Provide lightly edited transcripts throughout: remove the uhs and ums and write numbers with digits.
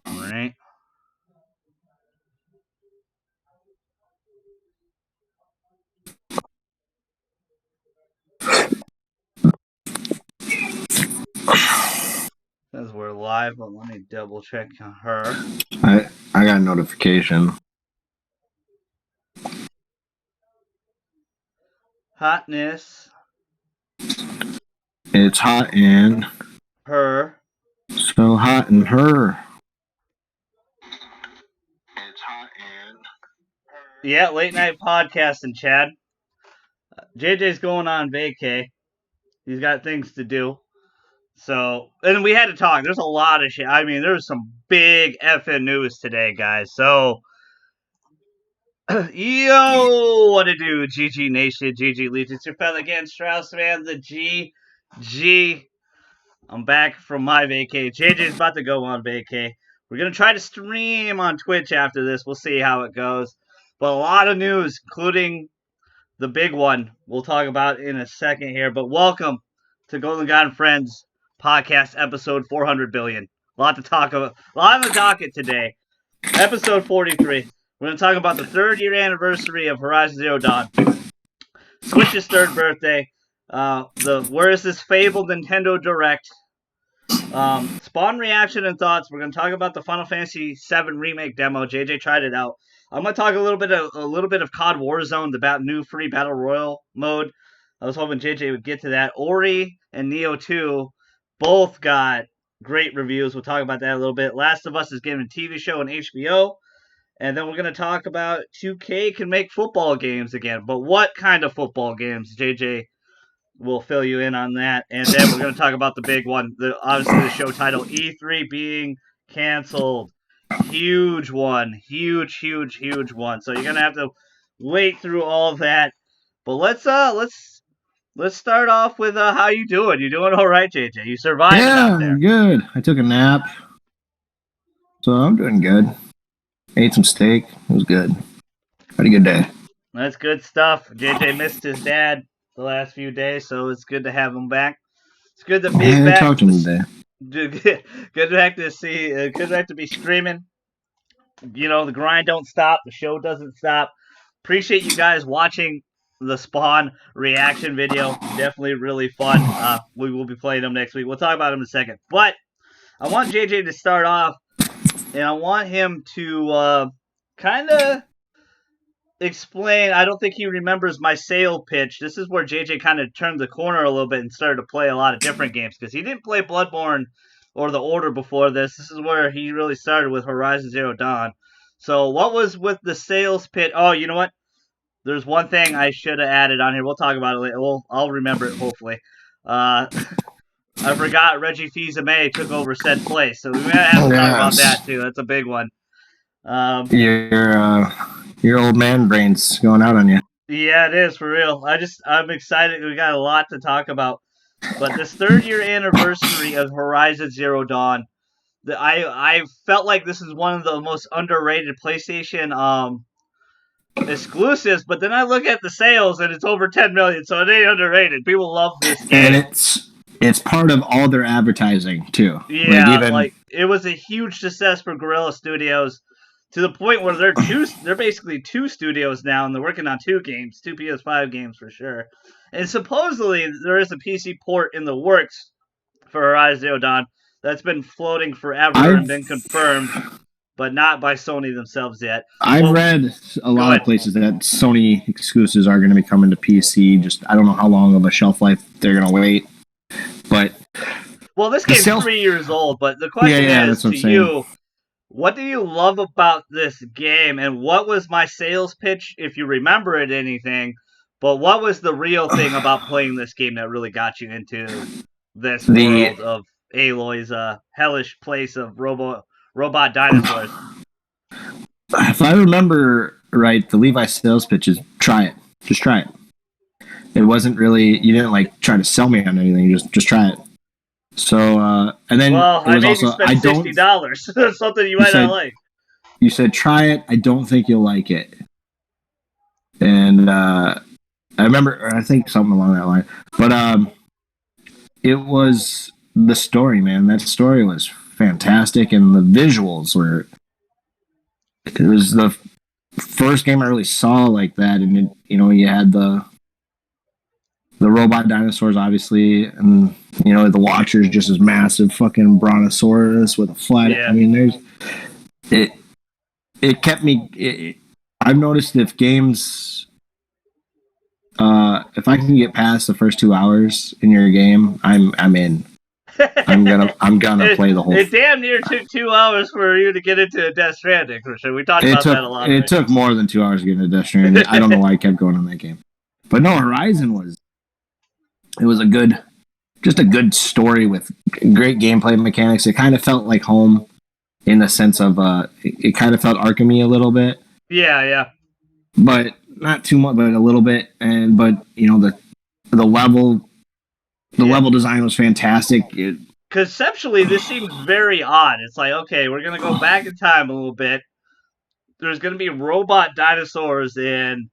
All right. Says we're live, but let me double check her. I got a notification. Hotness. It's hot in Her. so hot in her. It's hot in. Yeah, late night podcasting, Chad. JJ's going on vacay. He's got things to do. So, and we had to talk. There's a lot of shit. I mean, there's some big effing news today, guys. So, yo, what to do? GG Nation, GG Legion. It's your fellow again, Strauss man, the GG. I'm back from my vacay. JJ's about to go on vacay. We're going to try to stream on Twitch after this. We'll see how it goes. But a lot of news, including the big one we'll talk about in a second here. But welcome to Golden God and Friends podcast episode 400 billion. A lot to talk about. A lot on the docket today. Episode 43. We're going to talk about the 3rd-year anniversary of Horizon Zero Dawn. Switch's 3rd birthday. Where is this fabled Nintendo Direct? Spawn reaction and thoughts. We're going to talk about the Final Fantasy VII Remake demo. JJ tried it out. I'm going to talk a little bit of COD Warzone, the new free Battle Royale mode. I was hoping JJ would get to that. Ori and Neo 2 both got great reviews. We'll talk about that a little bit. Last of Us is getting a TV show on HBO. And then we're going to talk about 2K can make football games again. But what kind of football games? JJ will fill you in on that. And then we're going to talk about the big one. Obviously, the show title, E3 being canceled. Huge one. Huge one. So you're going to have to wait through all of that. But let's start off with how you doing? You doing all right, JJ? You survived out there? I'm good. I took a nap. So I'm doing good. Ate some steak. It was good. Had a good day. That's good stuff. JJ missed his dad the last few days, so it's good to have him back. It's good to be back. I talked to him today. Good back to see. Good back to be screaming. You know, the grind don't stop. The show doesn't stop. Appreciate you guys watching the Spawn reaction video. Definitely really fun. We will be playing them next week. We'll talk about them in a second. But I want JJ to start off, and I want him to kind of explain. I don't think he remembers my sale pitch. This is where JJ kind of turned the corner a little bit and started to play a lot of different games because he didn't play Bloodborne or The Order before this. This is where he really started with Horizon Zero Dawn. So what was with the sales pitch? Oh, you know what? There's one thing I should have added on here. We'll talk about it later. I'll remember it, hopefully. I forgot Reggie Fils-Aimé took over said place, so we may have to talk about that, too. That's a big one. Your old man brain's going out on you. Yeah, it is, for real. I'm excited. We got a lot to talk about. But this 3rd-year anniversary of Horizon Zero Dawn, I felt like this is one of the most underrated PlayStation exclusives, but then I look at the sales and it's over 10 million, so it ain't underrated. People love this game. And it's part of all their advertising too. Yeah, it was a huge success for Guerrilla Studios to the point where they're basically 2 studios now, and they're working on 2 games, 2 PS5 games for sure. And supposedly there is a PC port in the works for Horizon Zero Dawn that's been floating forever and been confirmed, but not by Sony themselves yet. I've read a lot of places that Sony exclusives are going to be coming to PC. Just I don't know how long of a shelf life they're going to wait. But this game's 3 years old. But the question is to you: what do you love about this game, and what was my sales pitch, if you remember it, anything? But what was the real thing about playing this game that really got you into this world of Aloy's hellish place of robot dinosaurs? If I remember right, the Levi sales pitch is try it. Just try it. It wasn't really, you didn't try to sell me on anything. You just try it. So, and then I made you spend $60. That's something you might not like. You said try it. I don't think you'll like it. And I remember, I think something along that line. But it was the story, man. That story was fantastic, and the visuals were. It was the first game I really saw like that, and you had the robot dinosaurs, obviously, and the Watcher's just as massive fucking brontosaurus with a flat. Yeah. I mean, there's it. It kept me. I've noticed if games, if I can get past the first 2 hours in your game, I'm in. I'm gonna play the whole. It damn near took 2 hours for you to get into Death Stranding, Christian. We talked about that a lot. It took more than 2 hours to get into Death Stranding. I don't know why I kept going on that game, but no, Horizon was. It was just a good story with great gameplay mechanics. It kind of felt like home in the sense of it kind of felt Arkham-y a little bit. Yeah. But not too much, but a little bit. But the level design was fantastic. Conceptually, this seems very odd. It's like, okay, we're gonna go back in time a little bit. There's gonna be robot dinosaurs and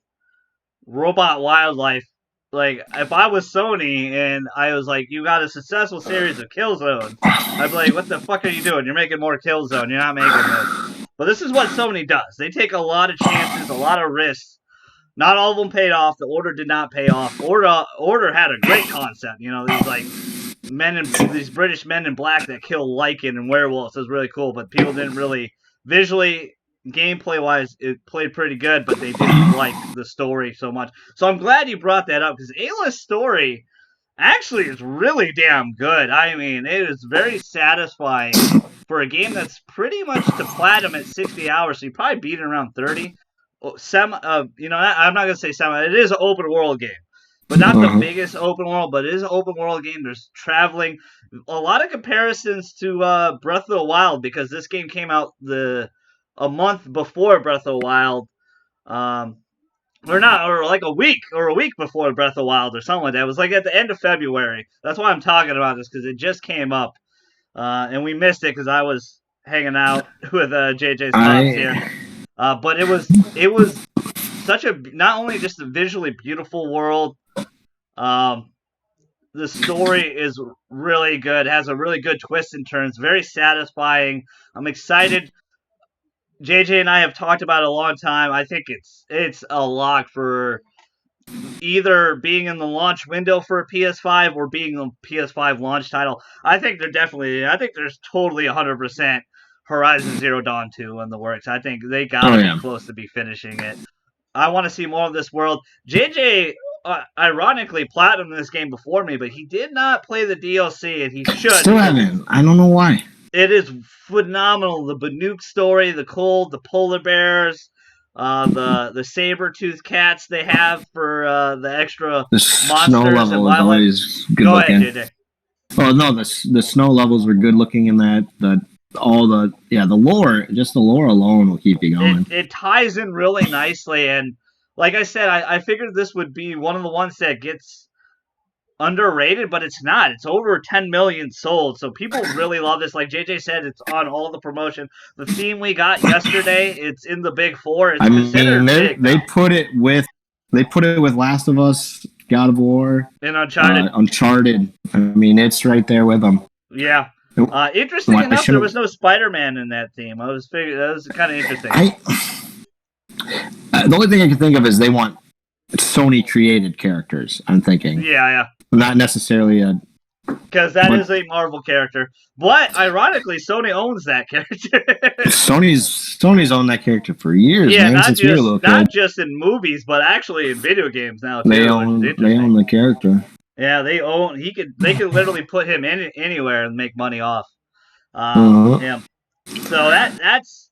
robot wildlife. Like, if I was Sony and I was like, you got a successful series of Killzone, I'd be like, what the fuck are you doing? You're making more Killzone. You're not making this. But this is what Sony does. They take a lot of chances, a lot of risks. Not all of them paid off. The Order did not pay off. Order had a great concept. These British men in black that kill lichen and werewolves is really cool. But people didn't really visually. Gameplay wise, it played pretty good, but they didn't like the story so much. So I'm glad you brought that up because Ayla's story actually is really damn good. I mean, it is very satisfying for a game that's pretty much to platinum at 60 hours. So you probably beat it around 30. I'm not gonna say semi. It is an open world game, but not the biggest open world. But it is an open world game. There's traveling. A lot of comparisons to Breath of the Wild because this game came out a month before Breath of the Wild, or like a week before Breath of the Wild or something like that. It was like at the end of February. That's why I'm talking about this because it just came up, and we missed it because I was hanging out with JJ's pops here. But it was such a not only just a visually beautiful world. The story is really good. Has a really good twists and turns. Very satisfying. I'm excited. JJ and I have talked about it a long time. I think it's a lock for either being in the launch window for a PS5 or being the PS5 launch title. I think there's totally 100% Horizon Zero Dawn 2 in the works. I think they gotta be close to be finishing it. I want to see more of this world. JJ, ironically, platinumed this game before me, but he did not play the DLC, and he should. Still haven't. I don't know why. It is phenomenal. The Banuk story, the cold, the polar bears, the saber-toothed cats they have for the extra monsters snow level and wildlife. Always good Go looking. ahead, JJ. Oh no, the snow levels were good looking in that. The lore, just the lore alone will keep you going. It ties in really nicely, and like I said, I figured this would be one of the ones that gets underrated, but it's not. It's over 10 million sold, so people really love this. Like JJ said, it's on all the promotion. The theme we got yesterday, it's in the big four. It's considered big. They put it with Last of Us, God of War, and Uncharted. Uncharted. I mean, it's right there with them. Yeah. Interesting enough, there was no Spider-Man in that theme. That was kind of interesting. The only thing I can think of is they want Sony created characters. I'm thinking. Yeah. Not necessarily because that is a Marvel character, but ironically, Sony owns that character. Sony's owned that character for years. Yeah, man, not just in movies, but actually in video games now too. They own the character. Yeah, they could literally put him anywhere and make money off him. So that's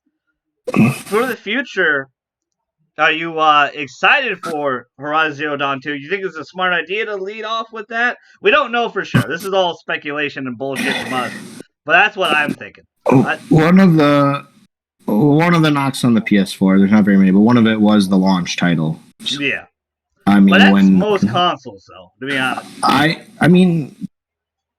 for the future. Are you excited for Horizon Zero Dawn 2? You think it's a smart idea to lead off with that? We don't know for sure. This is all speculation and bullshit from us. But that's what I'm thinking. One of the knocks on the PS4, there's not very many, but one of it was the launch title. Yeah. I mean, but that's most consoles, though, to be honest. I mean,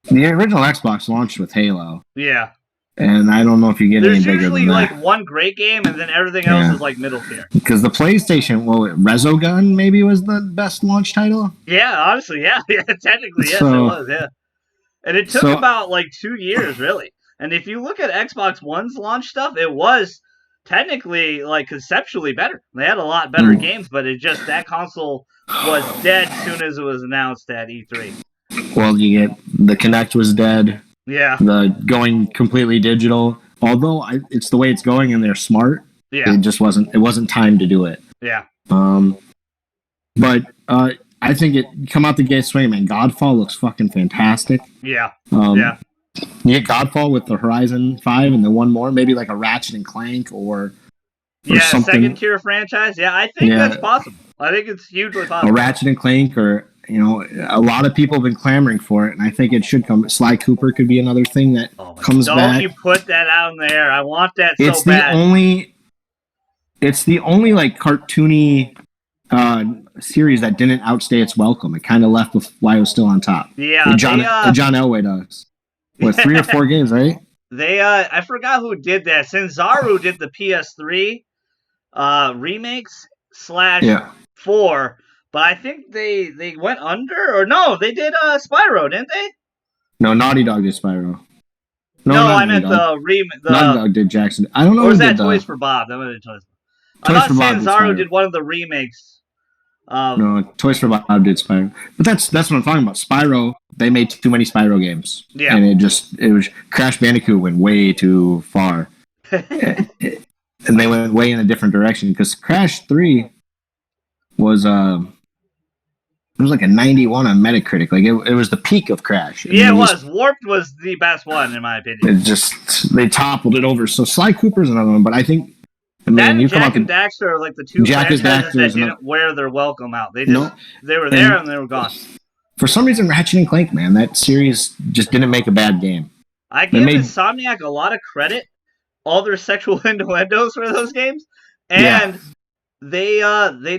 the original Xbox launched with Halo. Yeah. And I don't know if you get any bigger than that. There's usually like one great game, and then everything else is like middle tier. Because the PlayStation, Resogun maybe was the best launch title? Yeah, honestly, yeah. Technically, yes, it was, yeah. And it took So- about like 2 years, really. And if you look at Xbox One's launch stuff, it was technically like conceptually better. They had a lot better games, but it just that console was dead as soon as it was announced at E3. Well, you get the Kinect was dead. Yeah, The going completely digital. Although it's the way it's going, and they're smart. yeah, It just wasn't. It wasn't time to do it. yeah. But I think it come out the gate swing, man. Godfall looks fucking fantastic. Yeah, You get Godfall with the Horizon 5 and then one more, maybe like a Ratchet and Clank or something. second tier franchise. Yeah, I think that's possible. I think it's hugely possible. A Ratchet and Clank, or a lot of people have been clamoring for it, and I think it should come. Sly Cooper could be another thing that comes don't back. you put that out there? I want that so It's bad. It's the only like cartoony series that didn't outstay its welcome. It kind of left with why it was still on top. Yeah, John Elway does. What, 3 or 4 games, right? They I forgot who did that. Sanzaru did the PS3 remakes / 4, but I think they went under, or no, they did Spyro, didn't they? No, Naughty Dog did Spyro. No, I meant the remake. Naughty Dog did Jackson. I don't know. Or was that Toys for Bob? That was Toys. I thought Sanzaru did one of the remakes. No, Toys for Bob did Spyro, but that's what I'm talking about. Spyro, they made too many Spyro games, and it was Crash Bandicoot went way too far, and they went way in a different direction because Crash 3 was it was like a 91 on Metacritic, like it was the peak of Crash. Yeah, it was. Warped was the best one in my opinion. They toppled it over. So Sly Cooper's another one, but I think. You Jack and Daxter are like the two franchises that didn't wear their welcome out. They just they were there and they were gone. For some reason, Ratchet and Clank, man, that series just didn't make a bad game. I give Insomniac a lot of credit. All their sexual innuendos for those games, and they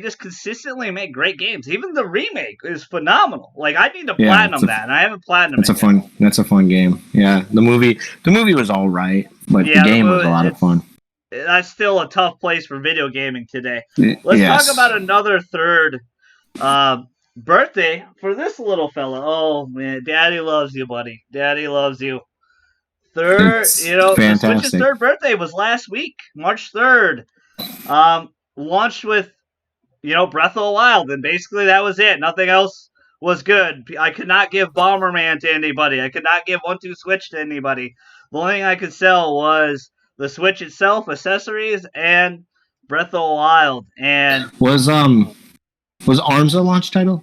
just consistently make great games. Even the remake is phenomenal. Like I need to platinum that, and I haven't platinumed it. That's a fun game. Yeah, the movie was all right, but the game was a lot of fun. That's still a tough place for video gaming today. Let's talk about another third birthday for this little fella. Oh man, Daddy loves you, buddy. Daddy loves you. The Switch's third birthday was last week, March 3rd. Launched with, Breath of the Wild, and basically that was it. Nothing else was good. I could not give Bomberman to anybody. I could not give 1-2 Switch to anybody. The only thing I could sell was the Switch itself, accessories, and Breath of the Wild. And was ARMS a launch title?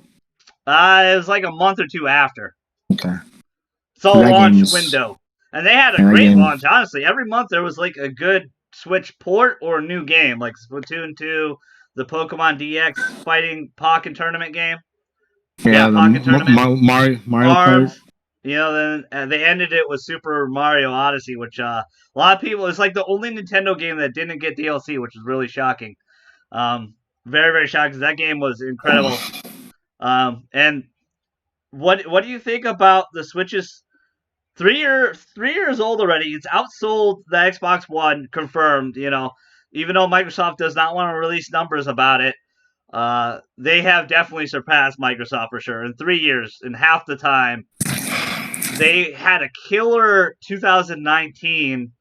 It was like a month or two after. Okay. It's all launch window. And they had a great launch, honestly. Every month there was like a good Switch port or a new game, like Splatoon 2, the Pokemon DX fighting Pokken tournament game. Yeah, Pokken tournament. Mario Kart. Then they ended it with Super Mario Odyssey, which a lot of people, it's like the only Nintendo game that didn't get DLC, which is really shocking. Very, very shocking, because that game was incredible. And what do you think about the Switch's 3 years old already? It's outsold the Xbox One, confirmed, even though Microsoft does not want to release numbers about it. They have definitely surpassed Microsoft for sure. In 3 years, in half the time, they had a killer 2019.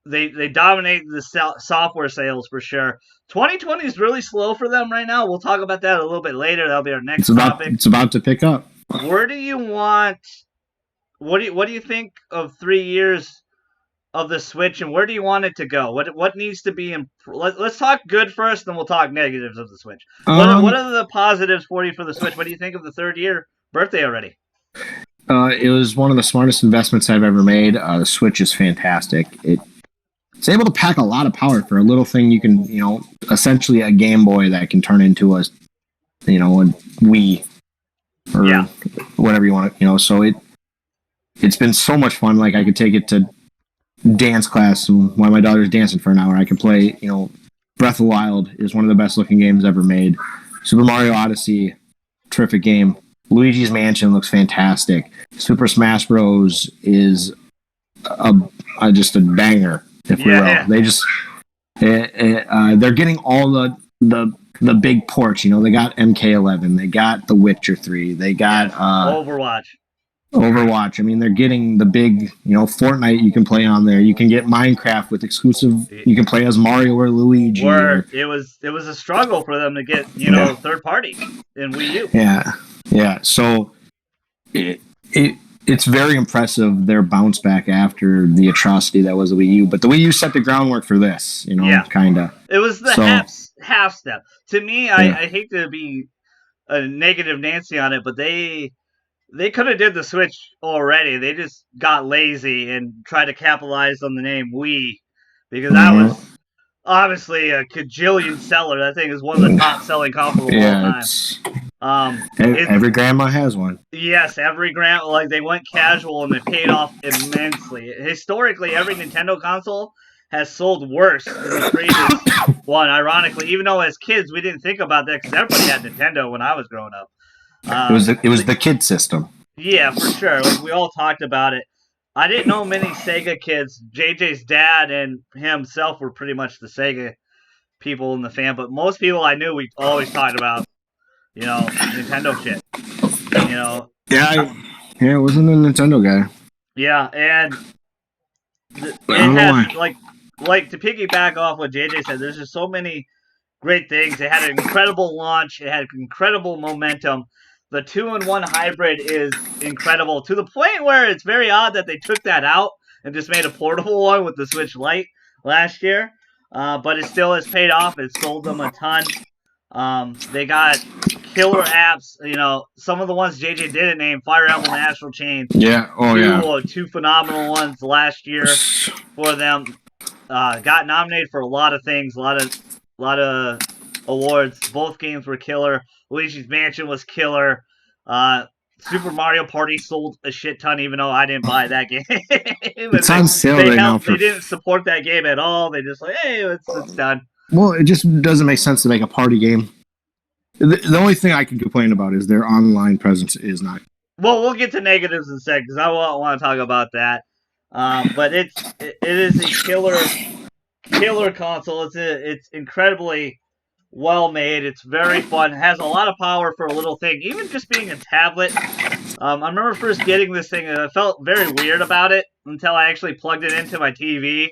They dominated the software sales for sure. 2020 is really slow for them right now. We'll talk about that a little bit later. That'll be our next topic. It's about to pick up. Where do you want? What do you think of 3 years of the Switch, and where do you want it to go? What needs to be? Let's talk good first, then we'll talk negatives of the Switch. What are the positives for you for the Switch? What do you think of the 3rd year birthday already? It was one of the smartest investments I've ever made. The Switch is fantastic. It's able to pack a lot of power for a little thing. You can, essentially a Game Boy that can turn into a Wii or whatever you want. So it's been so much fun. Like I could take it to dance class while my daughter's dancing for an hour. I could play. Breath of the Wild is one of the best looking games ever made. Super Mario Odyssey, terrific game. Luigi's Mansion looks fantastic. Super Smash Bros. Is just a banger, if we will. They just they're getting all the big ports. They got MK11, they got The Witcher 3, they got Overwatch. Overwatch. I mean, they're getting the big, Fortnite you can play on there. You can get Minecraft with exclusive. You can play as Mario or Luigi. Where it was a struggle for them to get third party in Wii U. Yeah. So it's very impressive their bounce back after the atrocity that was the Wii U. But the Wii U set the groundwork for this, kind of. It was the half step. To me, I hate to be a negative Nancy on it, but they could have did the Switch already. They just got lazy and tried to capitalize on the name Wii, because that was obviously a cajillion seller. That thing is one of the top selling consoles of all time. Every grandma has one. Yes, every grandma. Like, they went casual and it paid off immensely. Historically, every Nintendo console has sold worse than the previous one. Ironically, even though as kids we didn't think about that because everybody had Nintendo when I was growing up. It was the kid system. Yeah, for sure. Like, we all talked about it. I didn't know many Sega kids. JJ's dad and himself were pretty much the Sega people in the fan, but most people I knew, we always talked about, Nintendo shit. Yeah, I wasn't a Nintendo guy. Yeah, and it had, like to piggyback off what JJ said, there's just so many great things. It had an incredible launch. It had incredible momentum. The 2-in-1 hybrid is incredible, to the point where it's very odd that they took that out and just made a portable one with the Switch Lite last year. But it still has paid off. It sold them a ton. They got killer apps. Some of the ones JJ didn't name, Fire Emblem Astral Chain. Yeah. Two phenomenal ones last year for them. Got nominated for a lot of things, a lot of awards. Both games were killer. Luigi's Mansion was killer. Super Mario Party sold a shit ton, even though I didn't buy that game. It's on sale right now. They didn't support that game at all. They just hey, it's done. Well, it just doesn't make sense to make a party game. The only thing I can complain about is their online presence is not. Well, we'll get to negatives in a second because I want to talk about that. But it is a killer console. It's incredibly well made. It's very fun. It has a lot of power for a little thing. Even just being a tablet. I remember first getting this thing and I felt very weird about it until I actually plugged it into my TV.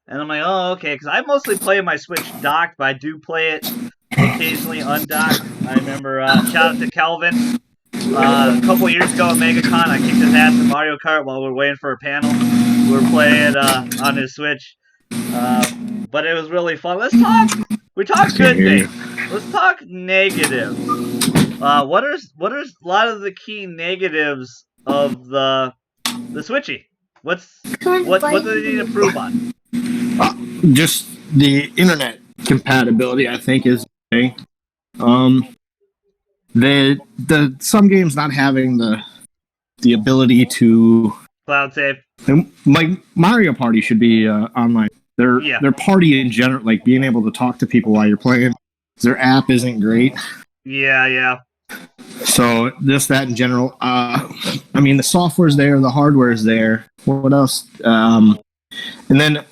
And I'm like, oh, okay, because I mostly play my Switch docked, but I do play it occasionally undocked. I remember, shout out to Calvin. A couple years ago at MegaCon, I kicked his ass in Mario Kart while we were waiting for a panel. We were playing on his Switch. But it was really fun. We talk good things. Let's talk negatives. What are a lot of the key negatives of the Switchy? What do they need to improve on? Just the internet compatibility, I think, is okay. The some games not having the ability to cloud save. Like Mario Party should be online. Their party in general, like being able to talk to people while you're playing, their app isn't great. Yeah. So just that in general. I mean, the software's there, the hardware's there. What else? And then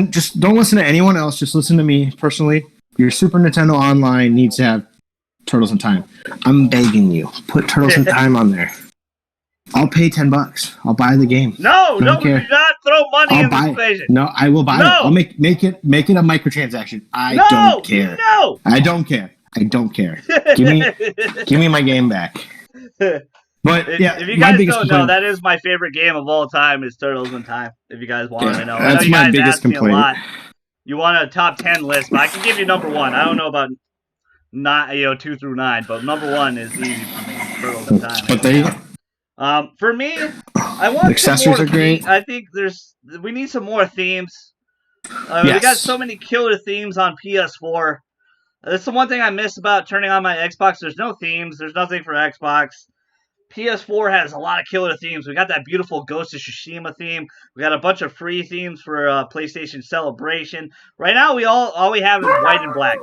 just don't listen to anyone else. Just listen to me personally. Your Super Nintendo Online needs to have Turtles in Time. I'm begging you, put Turtles in Time on there. I'll pay $10. I'll buy the game. No, do not throw money in this equation. No, I will buy it. I'll make it a microtransaction. I don't care. No, I don't care. Give me my game back. But if you guys don't know, that is my favorite game of all time. Is Turtles in Time. If you guys want to know, that's my biggest complaint. A lot. You want a top 10 list, but I can give you number 1. I don't know about 2 through 9, but number 1 is easy for me. Turtles in Time. But they. For me, I want accessories are great. I think we need some more themes. We got so many killer themes on PS4. That's the one thing I miss about turning on my Xbox. There's no themes. There's nothing for Xbox. PS4 has a lot of killer themes. We got that beautiful Ghost of Tsushima theme. We got a bunch of free themes for PlayStation Celebration. Right now, all we have is white and black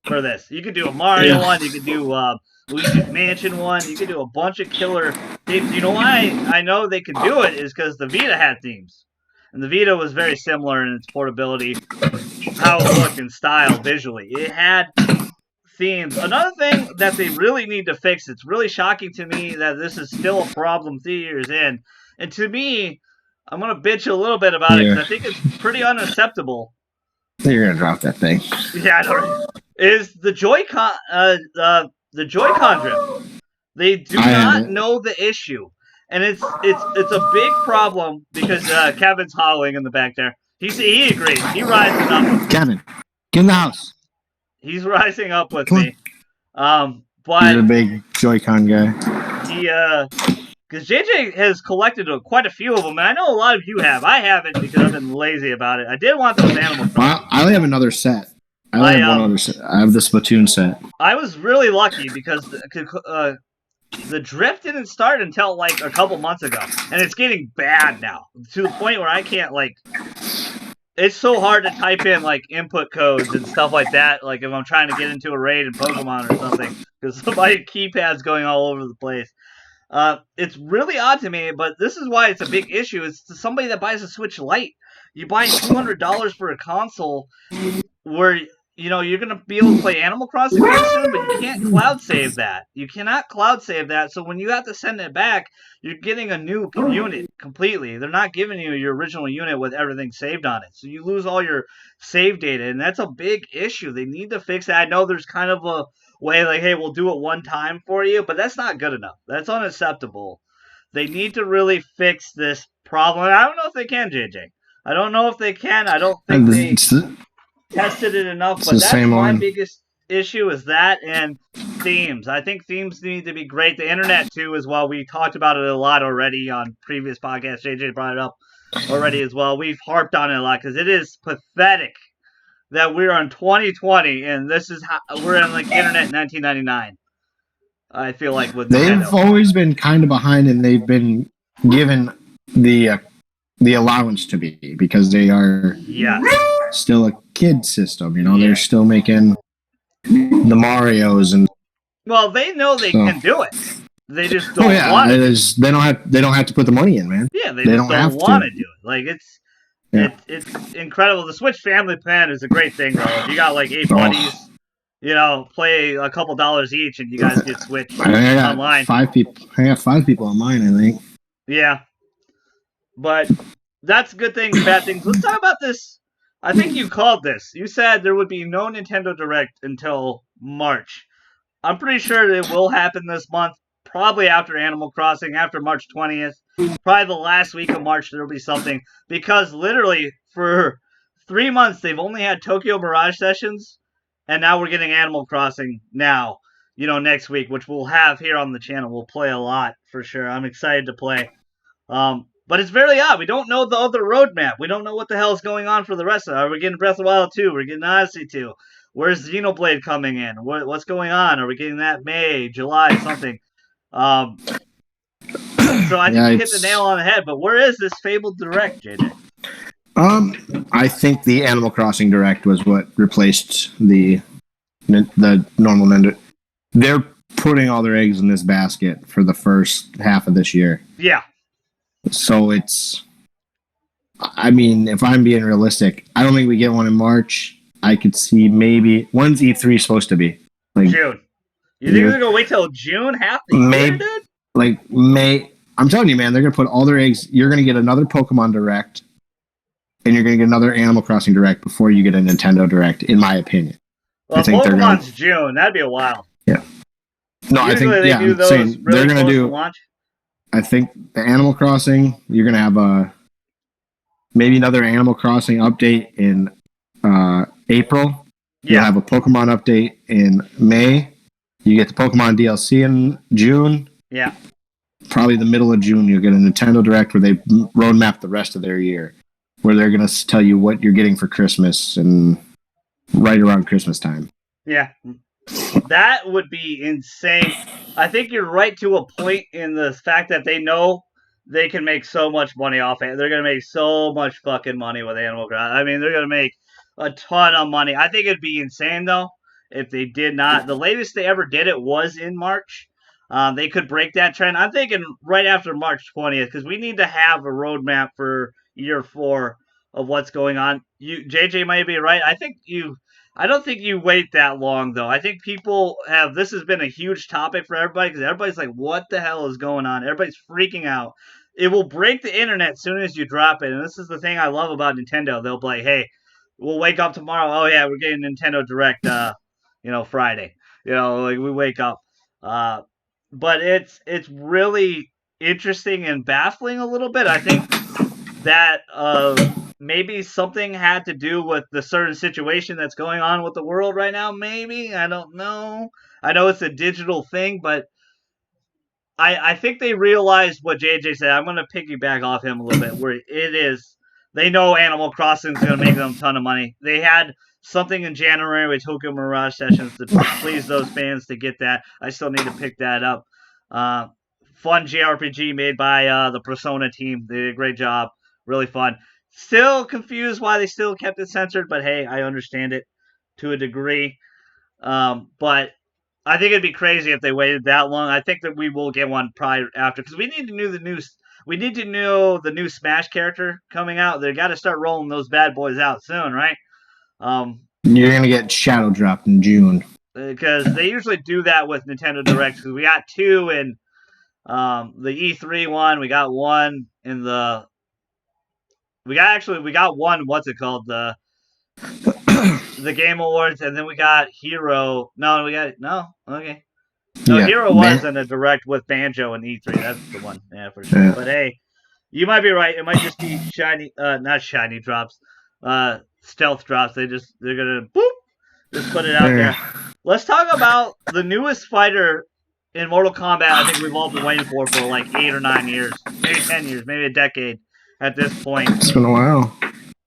for this. You could do a Mario one. You could do Luigi's Mansion one. You could do a bunch of killer themes. You know why I know they could do it is because the Vita had themes. And the Vita was very similar in its portability, how it looked and style visually. It had themes. Another thing that they really need to fix, it's really shocking to me that this is still a problem 3 years in. And to me, I'm going to bitch a little bit about it because I think it's pretty unacceptable. You're going to drop that thing. Yeah, I don't. Is the Joy-Con, the Joy-Con drift. They do not know the issue. And it's a big problem because Kevin's hollering in the back there. He agrees. He rises up. Kevin, get in the house. He's rising up with Come me. But you're a big Joy-Con guy. Because JJ has collected quite a few of them, and I know a lot of you have. I haven't because I've been lazy about it. I did want those animal. I only have another set. I only have one other set. I have the Splatoon set. I was really lucky because the drift didn't start until like a couple months ago, and it's getting bad now to the point where I can't like. It's so hard to type in like input codes and stuff like that. Like if I'm trying to get into a raid in Pokemon or something, because my keypad's going all over the place. It's really odd to me, but this is why it's a big issue. It's to somebody that buys a Switch Lite. You buy $200 for a console where you're gonna be able to play Animal Crossing very soon, but you can't cloud save that. You cannot cloud save that. So when you have to send it back, you're getting a new unit completely. They're not giving you your original unit with everything saved on it. So you lose all your save data, and that's a big issue. They need to fix that. I know there's kind of a way like, hey, we'll do it one time for you, but that's not good enough. That's unacceptable. They need to really fix this problem. I don't know if they can, JJ. I don't know if they can. I don't think they tested it enough, but that's my biggest issue is that and themes. I think themes need to be great. The internet, too, as well. We talked about it a lot already on previous podcasts. JJ brought it up already as well. We've harped on it a lot because it is pathetic that we're in 2020 and this is how we're in like internet in 1999. I feel like with they've always been kind of behind, and they've been given the allowance to be because they are still a kid system. They're still making the Marios and. Well, they know they can do it. They just don't want it. They don't have to put the money in, man. Yeah, they just don't want to do it. Like it's incredible. The Switch Family Plan is a great thing, though. If you got like 8 buddies, play a couple dollars each, and you guys get Switch online. 5 people. I got 5 people on mine, I think. Yeah, but that's good things, bad things. Let's talk about this. I think you called this. You said there would be no Nintendo Direct until March. I'm pretty sure it will happen this month. Probably after Animal Crossing, after March 20th. Probably the last week of March there will be something. Because literally, for 3 months, they've only had Tokyo Mirage Sessions. And now we're getting Animal Crossing now. Next week, which we'll have here on the channel. We'll play a lot, for sure. I'm excited to play. But it's very odd. We don't know the other roadmap. We don't know what the hell is going on for the rest of it. Are we getting Breath of the Wild 2? We're getting Odyssey 2. Where's Xenoblade coming in? What's going on? Are we getting that May, July, something? So I think you hit the nail on the head. But where is this fabled Direct, JJ? I think the Animal Crossing Direct was what replaced the normal Nintendo. They're putting all their eggs in this basket for the first half of this year. Yeah. So if I'm being realistic, I don't think we get one in March. I could see maybe when's E3 supposed to be? Like June. You think they're gonna wait till June, half the year, dude? Like May. I'm telling you, man, they're gonna put all their eggs. You're gonna get another Pokemon Direct, and you're gonna get another Animal Crossing Direct before you get a Nintendo Direct, in my opinion. Well, I think Pokemon's June. That'd be a while. Yeah. No, usually I think they're gonna do. Launch. I think the Animal Crossing, you're gonna have maybe another Animal Crossing update in April. Yeah. You'll have a Pokemon update in May. You get the Pokemon DLC in June. Yeah. Probably the middle of June, you'll get a Nintendo Direct where they roadmap the rest of their year, where they're going to tell you what you're getting for Christmas and right around Christmas time. Yeah. That would be insane. I think you're right to a point in the fact that they know they can make so much money off it. They're going to make so much fucking money with Animal Crossing. I mean, they're going to make a ton of money. I think it'd be insane, though, if they did not. The latest they ever did it was in March. They could break that trend. I'm thinking right after March 20th, because we need to have a roadmap for year 4 of what's going on. JJ might be right. I think I don't think you wait that long though. I think people have. This has been a huge topic for everybody because everybody's like, "What the hell is going on?" Everybody's freaking out. It will break the internet as soon as you drop it, and this is the thing I love about Nintendo. They'll be like, "Hey, we'll wake up tomorrow. Oh yeah, we're getting Nintendo Direct. Friday. Like we wake up. Uh, but it's really interesting and baffling a little bit. I think that maybe something had to do with the certain situation that's going on with the world right now. Maybe I don't know. I know it's a digital thing, but I think they realized what JJ said. I'm going to piggyback off him a little bit. Where it is, they know Animal Crossing is going to make them a ton of money. They had something in January with Tokyo Mirage Sessions to please those fans to get that. I still need to pick that up. Fun JRPG made by the Persona team. They did a great job. Really fun. Still confused why they still kept it censored, but hey, I understand it to a degree. But I think it'd be crazy if they waited that long. I think that we will get one prior after because we need to know the news. We need to know the new Smash character coming out. They got to start rolling those bad boys out soon, right? You're gonna get Shadow dropped in June because they usually do that with Nintendo Directs. Because we got two in the E3 one. We got one in the. We got one. What's it called? The Game Awards, and then we got Hero. No, we got no. Okay. No, yeah, Hero was in a direct with Banjo and E3. That's the one. Yeah, for sure. Yeah. But hey, you might be right. It might just be shiny, not shiny drops, stealth drops. They're gonna boop, just put it out there. Let's talk about the newest fighter in Mortal Kombat. I think we've all been waiting for like 8 or 9 years, maybe 10 years, maybe a decade at this point. It's been a while.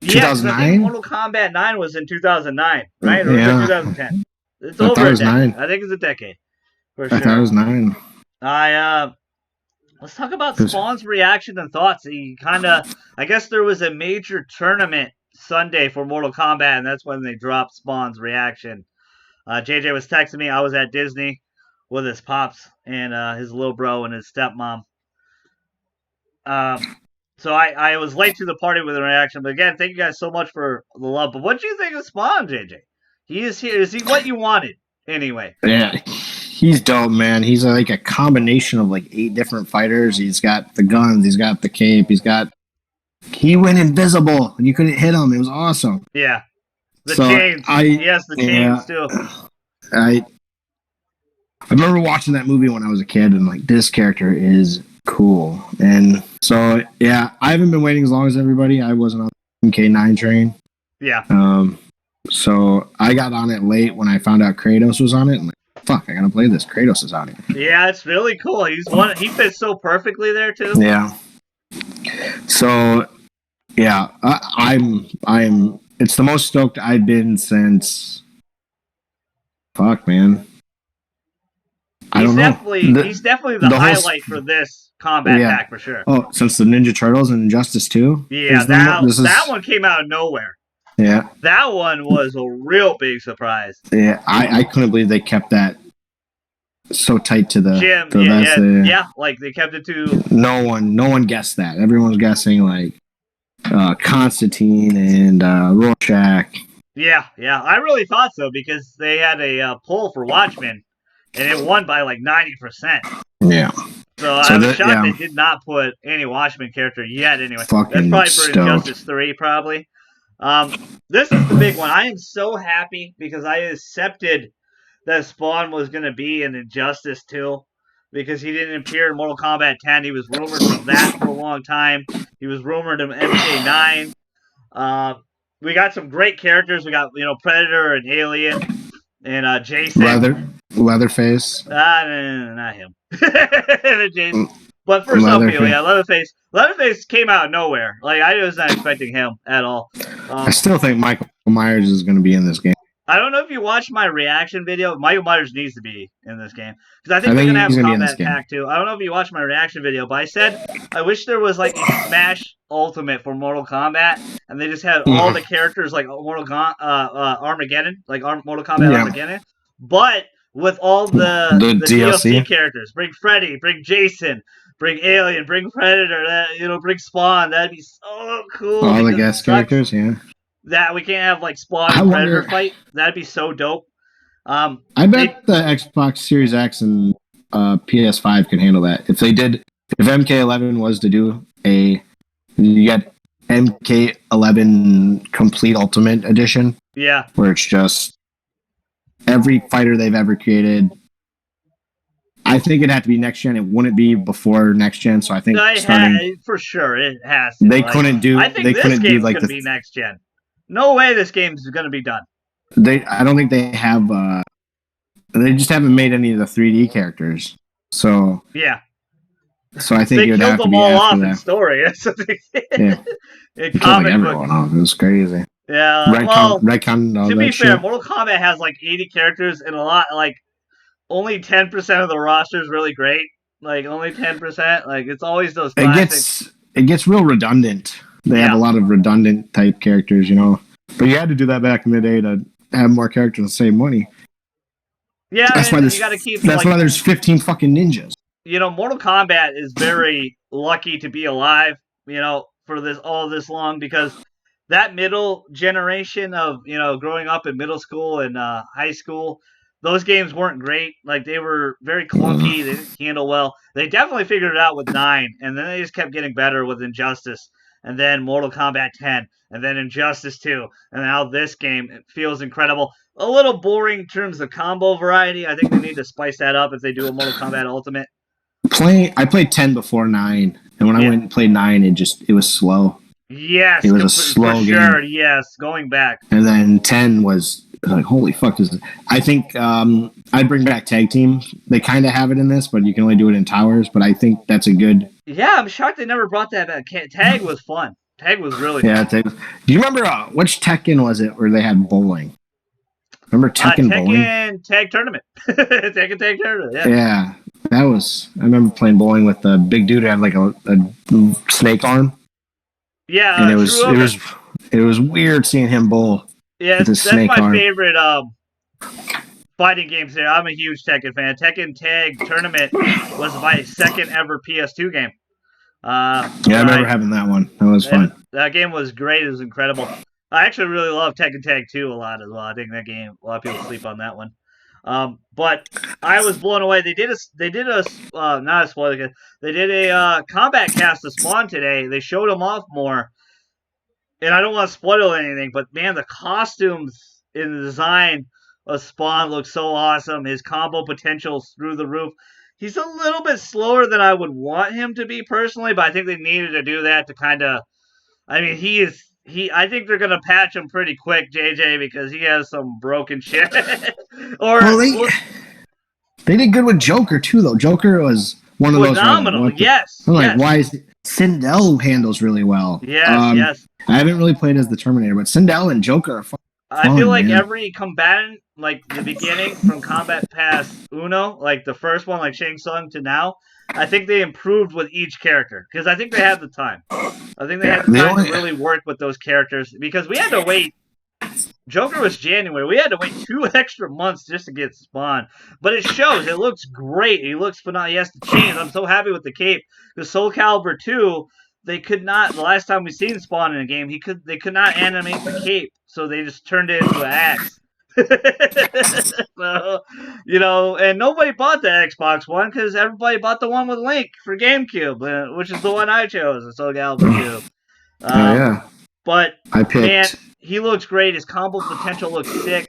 Yeah, I think Mortal Kombat 9 was in 2009, right? Or was it 2010? It's over a decade. 9. I think it's a decade. For sure. I thought it was 9. Let's talk about Spawn's reaction and thoughts. I guess there was a major tournament Sunday for Mortal Kombat, and that's when they dropped Spawn's reaction. JJ was texting me. I was at Disney with his pops and his little bro and his stepmom. So I was late to the party with the reaction, but again, thank you guys so much for the love. But what do you think of Spawn, JJ? He is here. Is he what you wanted? Anyway. Yeah, he's dope, man. He's like a combination of like 8 different fighters. He's got the guns. He's got the cape. He went invisible. You couldn't hit him. It was awesome. Yeah. The chains. Yes, the chains too. I remember watching that movie when I was a kid, and like this character is cool. And so yeah, I haven't been waiting as long as everybody. I wasn't on the MK9 train. Yeah. So I got on it late when I found out Kratos was on it. And like, fuck, I gotta play this. Kratos is on it. Yeah, it's really cool. He fits so perfectly there too. Yeah. So yeah, I'm. It's the most stoked I've been since. Fuck, man. He's definitely the highlight for this combat pack for sure. Oh, since the Ninja Turtles and Injustice 2? Yeah, that one came out of nowhere. Yeah. That one was a real big surprise. Yeah, I couldn't believe they kept that so tight to the Jim. Yeah, like they kept it to no one guessed that. Everyone's guessing like Constantine and Rorschach. Yeah, I really thought so because they had a poll for Watchmen and it won by like 90%. Yeah. So I'm shocked they did not put any Watchmen character yet anyway. That's probably for Injustice 3 probably. This is the big one. I am so happy because I accepted that Spawn was going to be in Injustice 2 because he didn't appear in Mortal Kombat 10. He was rumored for that for a long time. He was rumored in MK9. We got some great characters. We got, Predator and Alien and Jason. Leatherface. Not him. Jason. But first off, Leatherface. Leatherface came out of nowhere. Like, I was not expecting him at all. I still think Michael Myers is going to be in this game. I don't know if you watched my reaction video. Michael Myers needs to be in this game. Because I think they're going to have a combat pack, too. I don't know if you watched my reaction video, but I said I wish there was, like, a Smash Ultimate for Mortal Kombat, and they just had all the characters, like, Armageddon, like Mortal Kombat Armageddon. But with all the DLC characters. Bring Freddy, bring Jason, bring Alien, bring Predator, bring Spawn. That'd be so cool. All the guest characters, yeah. That we can't have like Spawn I and Predator wonder. fight. That'd be so dope. I They bet the Xbox Series X and PS5 can handle that. If they did, if MK11 was to do you get MK11 Complete Ultimate Edition, yeah. where it's just every fighter they've ever created. I think it'd have to be next gen. It wouldn't be before next gen. So I think starting For sure it has to. they Like, couldn't do. I think They this couldn't do game's like gonna be next gen. No way this game's gonna be done. I don't think they have. They just haven't made any of the 3D characters. So Yeah. So I think They it would killed have to them be all after off that. in story. That's what they did. Yeah. In Killed like comic everyone book. off. It was crazy. Yeah. Retcon, all To that be fair, shit. Mortal Kombat has like 80 characters and a lot like only 10% of the roster is really great. Like only 10%. Like it's always those classics. It gets real redundant. They have a lot of redundant type characters, you know. But you had to do that back in the day to have more characters and save money. Yeah, that's why there's you gotta keep. That's why there's 15 fucking ninjas. You know, Mortal Kombat is very lucky to be alive. You know, for all this long because that middle generation of growing up in middle school and high school, those games weren't great. Like they were very clunky. They didn't handle well. They definitely figured it out with 9, and then they just kept getting better with Injustice, and then Mortal Kombat 10, and then Injustice 2, and now this game it feels incredible. A little boring in terms of combo variety. I think they need to spice that up if they do a Mortal Kombat Ultimate. I played 10 before 9, and when I went and played 9, it was slow. Yes, it was a slow game. Sure, yes, going back. And then 10 was like, holy fuck! I think I'd bring back tag team. They kind of have it in this, but you can only do it in towers. But I think that's a good. Yeah, I'm shocked they never brought that back. Tag was fun. Tag was really fun. Do you remember which Tekken was it where they had bowling? Remember Tekken bowling? Tag tournament. Tekken tag tournament. Yeah. Yeah, that was. I remember playing bowling with the big dude who had like a snake arm. Yeah, and it was weird seeing him bowl. Yeah, that's my favorite fighting games there. I'm a huge Tekken fan. Tekken Tag Tournament was my second ever PS2 game. I remember having that one. That was fun. That game was great. It was incredible. I actually really love Tekken Tag 2 a lot as well. I think that game, a lot of people sleep on that one. But I was blown away. They did a not a spoiler. They did a combat cast of Spawn today. They showed him off more. And I don't want to spoil anything, but man, the costumes in the design of Spawn look so awesome. His combo potential's through the roof. He's a little bit slower than I would want him to be personally, but I think they needed to do that to kind of. I mean, I think they're gonna patch him pretty quick, JJ, because he has some broken shit. They did good with Joker too, though. Joker was one of those. Phenomenal, yes. I'm like, why is Sindel handles really well? Yes. I haven't really played as the Terminator, but Sindel and Joker are fun. I feel like every combatant, like the beginning from Combat Pass Uno, like the first one, like Shang Tsung to now, I think they improved with each character because I think they had the time. I think they had the time to really work with those characters because we had to wait. Joker was January. We had to wait 2 extra months just to get Spawn. But it shows. It looks great. He looks phenomenal. He has the chains. I'm so happy with the cape. The Soul Calibur 2, they could not. The last time we seen Spawn in a game, they could not animate the cape, so they just turned it into an axe. So, and nobody bought the Xbox One because everybody bought the one with Link for GameCube, which is the one I chose, the Soul Calibur 2. But I picked. Man, he looks great. His combo potential looks sick.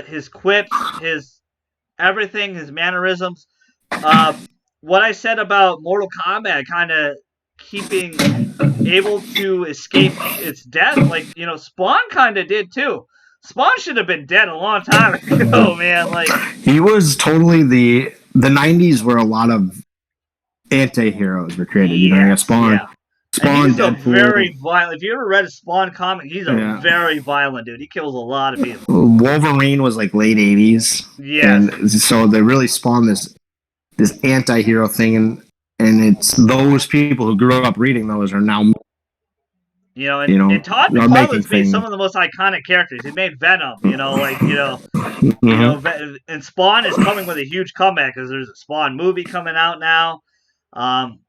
His quips, his everything, his mannerisms. What I said about Mortal Kombat kind of keeping able to escape its death, like, Spawn kind of did too. Spawn should have been dead a long time ago, man. Like he was totally the 90s where a lot of anti-heroes were created. You got Spawn. Yeah. Spawn, he's a very violent. If you ever read a Spawn comic, he's a very violent dude. He kills a lot of people. Wolverine was like late 80s. Yeah. And so they really spawned this anti-hero thing, and it's those people who grew up reading those are now. And Todd McFarlane's made some of the most iconic characters. He made Venom, and Spawn is coming with a huge comeback because there's a Spawn movie coming out now.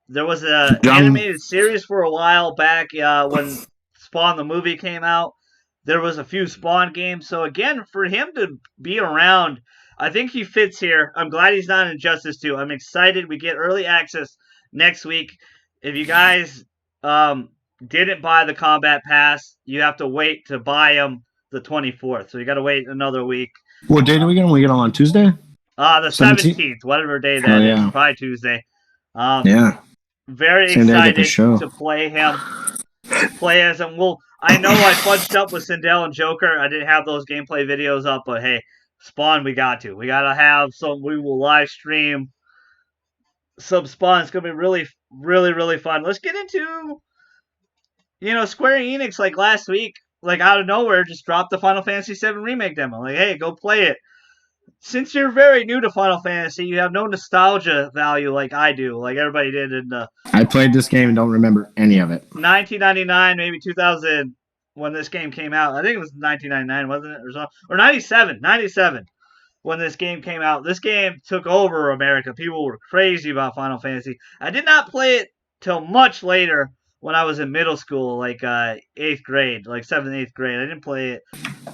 There was an animated series for a while back when Spawn the movie came out. There was a few Spawn games. So again, for him to be around, I think he fits here. I'm glad he's not in Injustice 2. I'm excited. We get early access next week. If you guys didn't buy the Combat Pass, you have to wait to buy them the 24th. So you got to wait another week. What day do we get them? We get them on Tuesday? The 17th, whatever day that is. Probably Tuesday. Yeah. Very excited to play him. Play as him. Well, I know I fudged up with Sindel and Joker. I didn't have those gameplay videos up, but hey, Spawn, we got to. We got to have some. We will live stream some Spawn. It's going to be really, really, really fun. Let's get into, Square Enix, like last week, like out of nowhere, just dropped the Final Fantasy VII Remake demo. Like, hey, go play it. Since you're very new to Final Fantasy, you have no nostalgia value like I do, like everybody did in the... I played this game and don't remember any of it. 1999, maybe 2000, when this game came out. I think it was 1999, wasn't it? Or 97. 97, when this game came out. This game took over America. People were crazy about Final Fantasy. I did not play it till much later when I was in middle school, like 8th grade, like 7th, 8th grade. I didn't play it.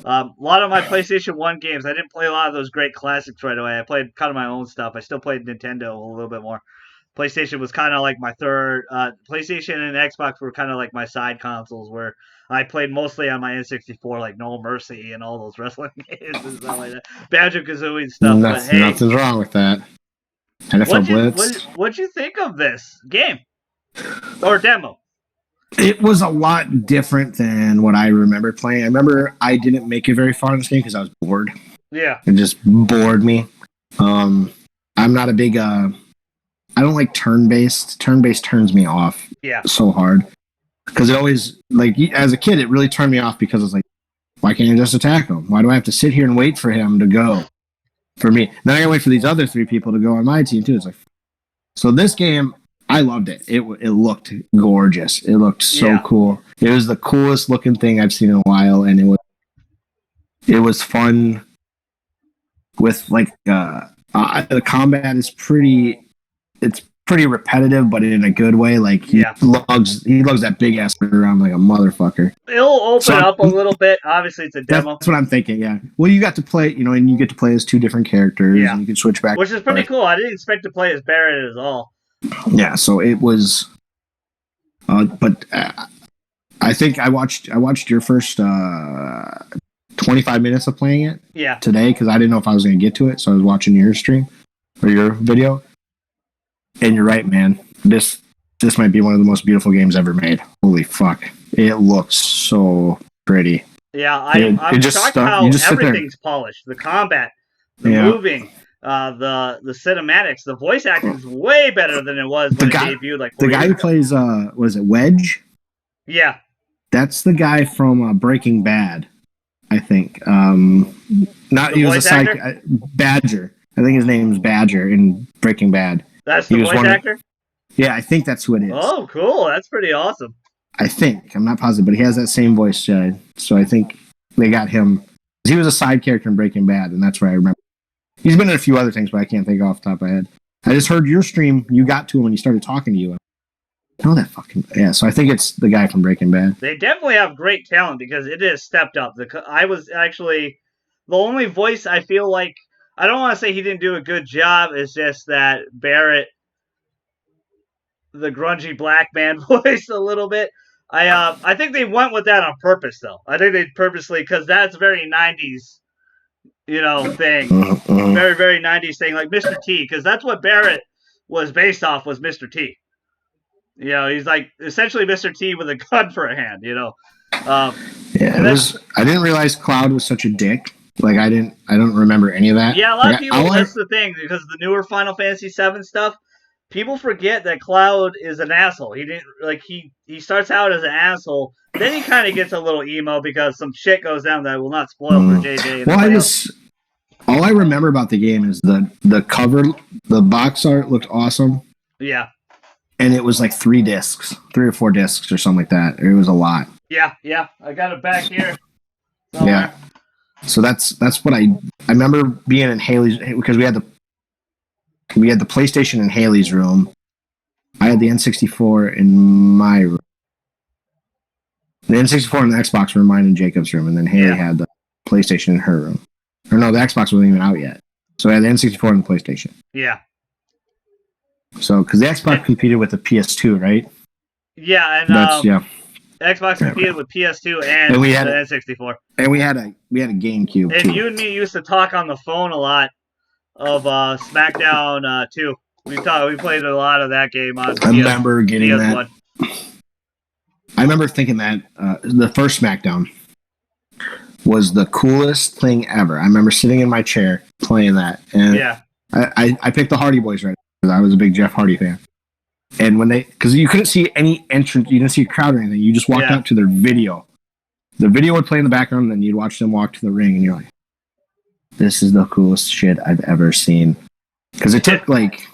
A lot of my PlayStation 1 games, I didn't play a lot of those great classics right away. I played kind of my own stuff. I still played Nintendo a little bit more. PlayStation was kind of like my third. PlayStation and Xbox were kind of like my side consoles, where I played mostly on my N64, like No Mercy and all those wrestling games and stuff like that. Banjo-Kazooie and stuff. Nothing's wrong with that. NFL Blitz. What'd you think of this game? Or demo? It was a lot different than what I remember playing. I remember I didn't make it very far in this game because I was bored. Yeah. It just bored me. I'm not a big... I don't like turn-based. Turn-based turns me off so hard. Because it always... Like, as a kid, it really turned me off because it's like, why can't I just attack him? Why do I have to sit here and wait for him to go? For me. Then I gotta wait for these other 3 people to go on my team, too. It's like... So this game... I loved it. It looked gorgeous. It looked so cool. It was the coolest looking thing I've seen in a while, and it was fun. With like the combat is pretty repetitive, but in a good way. Like he lugs that big ass around like a motherfucker. It'll open up a little bit. Obviously, it's a demo. That's what I'm thinking. Yeah. Well, you got to play, and you get to play as 2 different characters. Yeah. And you can switch back, which is pretty cool. I didn't expect to play as Barrett at all. Yeah, so it was, but I think I watched your first 25 minutes of playing it today because I didn't know if I was going to get to it, so I was watching your stream or your video. And you're right, man. This might be one of the most beautiful games ever made. Holy fuck! It looks so pretty. Yeah, I'm shocked how everything's polished. The combat, the moving. The cinematics, the voice acting is way better than it was when it debuted. Like the guy who plays, was it Wedge? Yeah, that's the guy from Breaking Bad, I think. Not he was a psych Badger. I think his name's Badger in Breaking Bad. That's the voice actor. Yeah, I think that's who it is. Oh, cool! That's pretty awesome. I think I'm not positive, but he has that same voice, so I think they got him. He was a side character in Breaking Bad, and that's where I remember. He's been in a few other things, but I can't think off the top of my head. I just heard your stream. You got to him when he started talking to you. I know that fucking... Yeah, so I think it's the guy from Breaking Bad. They definitely have great talent because it is stepped up. I was actually... The only voice I feel like... I don't want to say he didn't do a good job. It's just that Barrett, the grungy black man voice a little bit. I think they went with that on purpose, though. I think they purposely... Because that's very 90s... thing. Very, very 90s thing, like Mr. T, because that's what Barrett was based off, was Mr. T. He's like essentially Mr. T with a gun for a hand, I didn't realize Cloud was such a dick. Like I don't remember any of that. Yeah, a lot of people, that's the thing, because the newer Final Fantasy VII stuff, people forget that Cloud is an asshole. He didn't, like, he starts out as an asshole, then he kind of gets a little emo because some shit goes down that I will not spoil for JJ. All I remember about the game is the cover, the box art looked awesome. Yeah. And it was like 3 or 4 discs or something like that. It was a lot. Yeah. I got it back here somewhere. Yeah. So that's what I remember being in Haley's, because we had the PlayStation in Haley's room. I had the N64 in my room. The N64 and the Xbox were mine in Jacob's room, and then Haley had the PlayStation in her room. Or no, the Xbox wasn't even out yet. So I had the N64 and the PlayStation. Yeah. So, because the Xbox competed with the PS2, right? Yeah, and Xbox competed with PS2 and we had the N64. And we had a GameCube, and you and me used to talk on the phone a lot of SmackDown 2. We played a lot of that game on I remember getting PS1. that. I remember thinking that the first SmackDown was the coolest thing ever. I remember sitting in my chair playing that. And I picked the Hardy Boys right because I was a big Jeff Hardy fan. And when because you couldn't see any entrance, you didn't see a crowd or anything. You just walked out to their video. The video would play in the background, and then you'd watch them walk to the ring, and you're like, this is the coolest shit I've ever seen. Because it took like...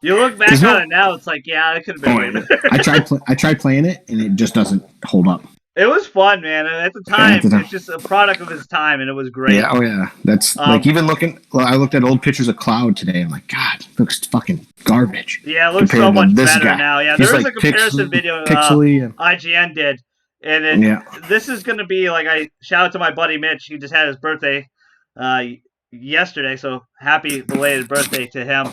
You look back on it now, it's like, yeah, it could have been way better. I tried playing it, and it just doesn't hold up. It was fun, man. At the time, it's just a product of its time, and it was great. Yeah, oh yeah. That's like even I looked at old pictures of Cloud today. I'm like, God, it looks fucking garbage. Yeah, it looks so much better now. Yeah, there was a comparison video IGN did, and this is going to be like shout out to my buddy Mitch. He just had his birthday yesterday, so happy belated birthday to him.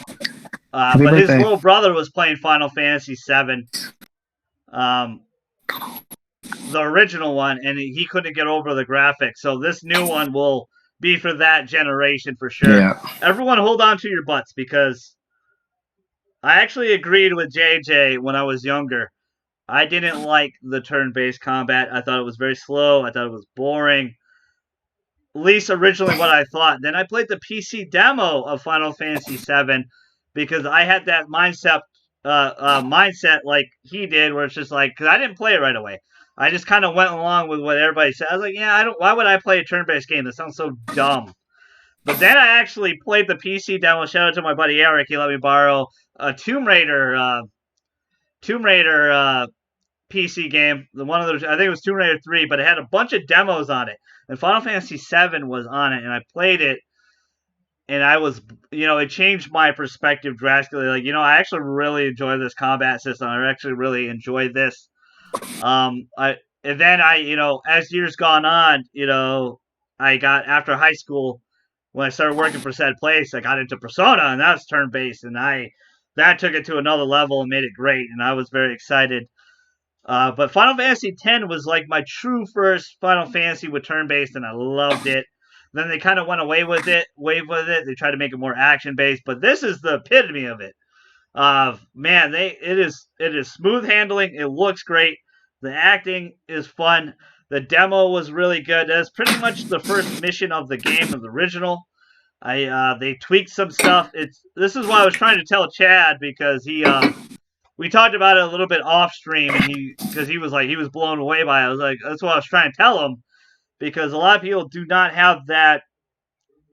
But his little brother was playing Final Fantasy VII. The original one, and he couldn't get over the graphics. So this new one will be for that generation for sure. Yeah. Everyone hold on to your butts because I actually agreed with JJ when I was younger. I didn't like the turn-based combat. I thought it was very slow. I thought it was boring. At least originally what I thought. Then I played the PC demo of Final Fantasy VII because I had that mindset like he did, where it's just like, because I didn't play it right away. I just kind of went along with what everybody said. I was like, yeah, why would I play a turn-based game? That sounds so dumb. But then I actually played the PC demo. Shout out to my buddy Eric. He let me borrow a Tomb Raider PC game. One of those, I think it was Tomb Raider 3, but it had a bunch of demos on it. And Final Fantasy VII was on it, and I played it. And I was, it changed my perspective drastically. Like, I actually really enjoy this combat system. I actually really enjoy this. And then as years gone on, I got, after high school, when I started working for said place, I got into Persona, and that was turn-based, and that took it to another level and made it great, and I was very excited. But Final Fantasy X was like my true first Final Fantasy with turn-based, and I loved it. Then they kind of went away with it. They tried to make it more action-based, but this is the epitome of it. Man, it is smooth handling. It looks great. The acting is fun. The demo was really good. That's pretty much the first mission of the game of the original. They tweaked some stuff. This is what I was trying to tell Chad, because we talked about it a little bit off stream, and he was blown away by it. I was like, that's what I was trying to tell him, because a lot of people do not have that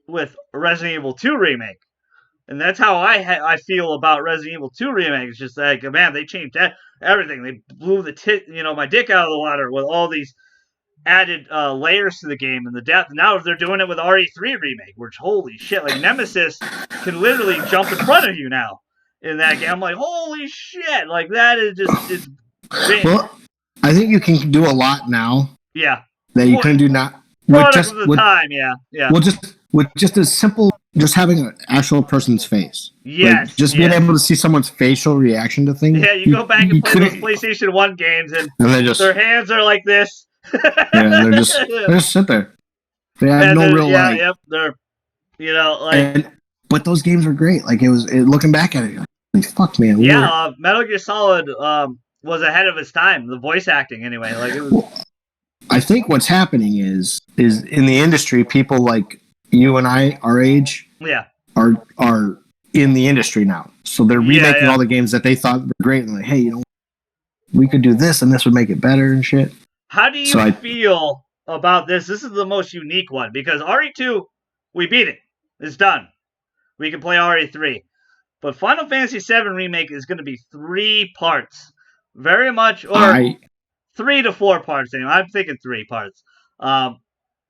with Resident Evil 2 remake. And that's how I feel about Resident Evil 2 remake. It's just like, man, they changed everything. They blew my dick out of the water with all these added layers to the game and the depth. Now they're doing it with RE3 remake, which, holy shit, like Nemesis can literally jump in front of you now in that game. I'm like, holy shit, like that is just well, I think you can do a lot now. Yeah. That you couldn't do not with time, yeah. Well, just a simple. Just having an actual person's face. Yes. Just being able to see someone's facial reaction to things. Yeah, you go back and play those PlayStation 1 games, and their hands are like this. Yeah, they just sit there. They have no real life. Yep, they're, but those games were great. Like, looking back at it, like, fuck, man. Yeah, Metal Gear Solid was ahead of its time. The voice acting, anyway. Like, it was. Well, I think what's happening is in the industry, people like you and I, our age, are in the industry now. So they're remaking all the games that they thought were great, and like, hey, we could do this, and this would make it better and shit. How do you feel about this? This is the most unique one, because RE2, we beat it. It's done. We can play RE3. But Final Fantasy VII Remake is going to be 3 parts. Very much, or 3 to 4 parts. Anyway. I'm thinking 3 parts.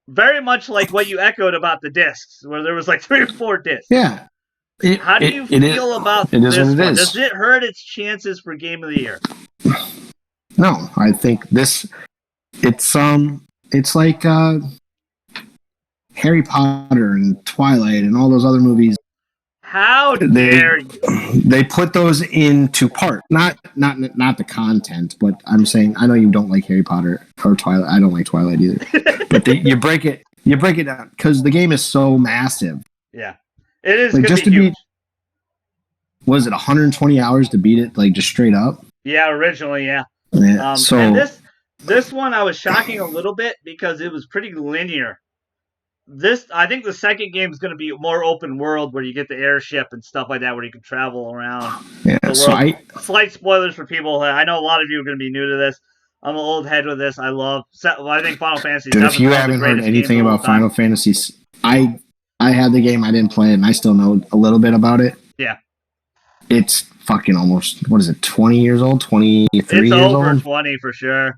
Very much like what you echoed about the discs, where there was like 3 or 4 discs. Yeah. How do you feel about this one? Does it hurt its chances for Game of the Year? No, I think this it's like Harry Potter and Twilight and all those other movies. How dare you? They put those into part, not the content, but I'm saying I know you don't like Harry Potter or Twilight. I don't like Twilight either, but you break it down because the game is so massive. Yeah, it is. Like, just to huge. Was it 120 hours to beat it? Like just straight up? Yeah, originally, yeah. So and this one I was shocking a little bit because it was pretty linear. I think the second game is going to be more open world where you get the airship and stuff like that where you can travel around the world. So slight spoilers for people. I know a lot of you are going to be new to this. I'm an old head with this. I think Final Fantasy. Dude, if you haven't heard anything about Final Fantasy, I had the game. I didn't play it, and I still know a little bit about it. Yeah, it's fucking almost 20 years old, 23 years old. It's over 20 for sure.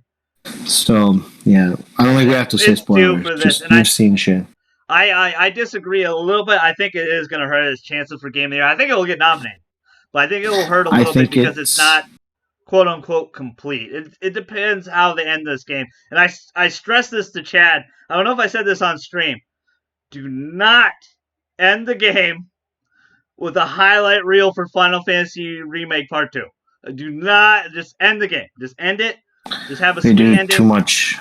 So yeah, I don't think we have to say spoilers. Just you've seen shit. I disagree a little bit. I think it is going to hurt his chances for Game of the Year. I think it will get nominated, but I think it will hurt a little bit because it's not quote unquote complete. It depends how they end this game. And I stress this to Chad. I don't know if I said this on stream. Do not end the game with a highlight reel for Final Fantasy Remake Part 2. Do not just end the game. Just end it. Just have a sweet ending. Too much.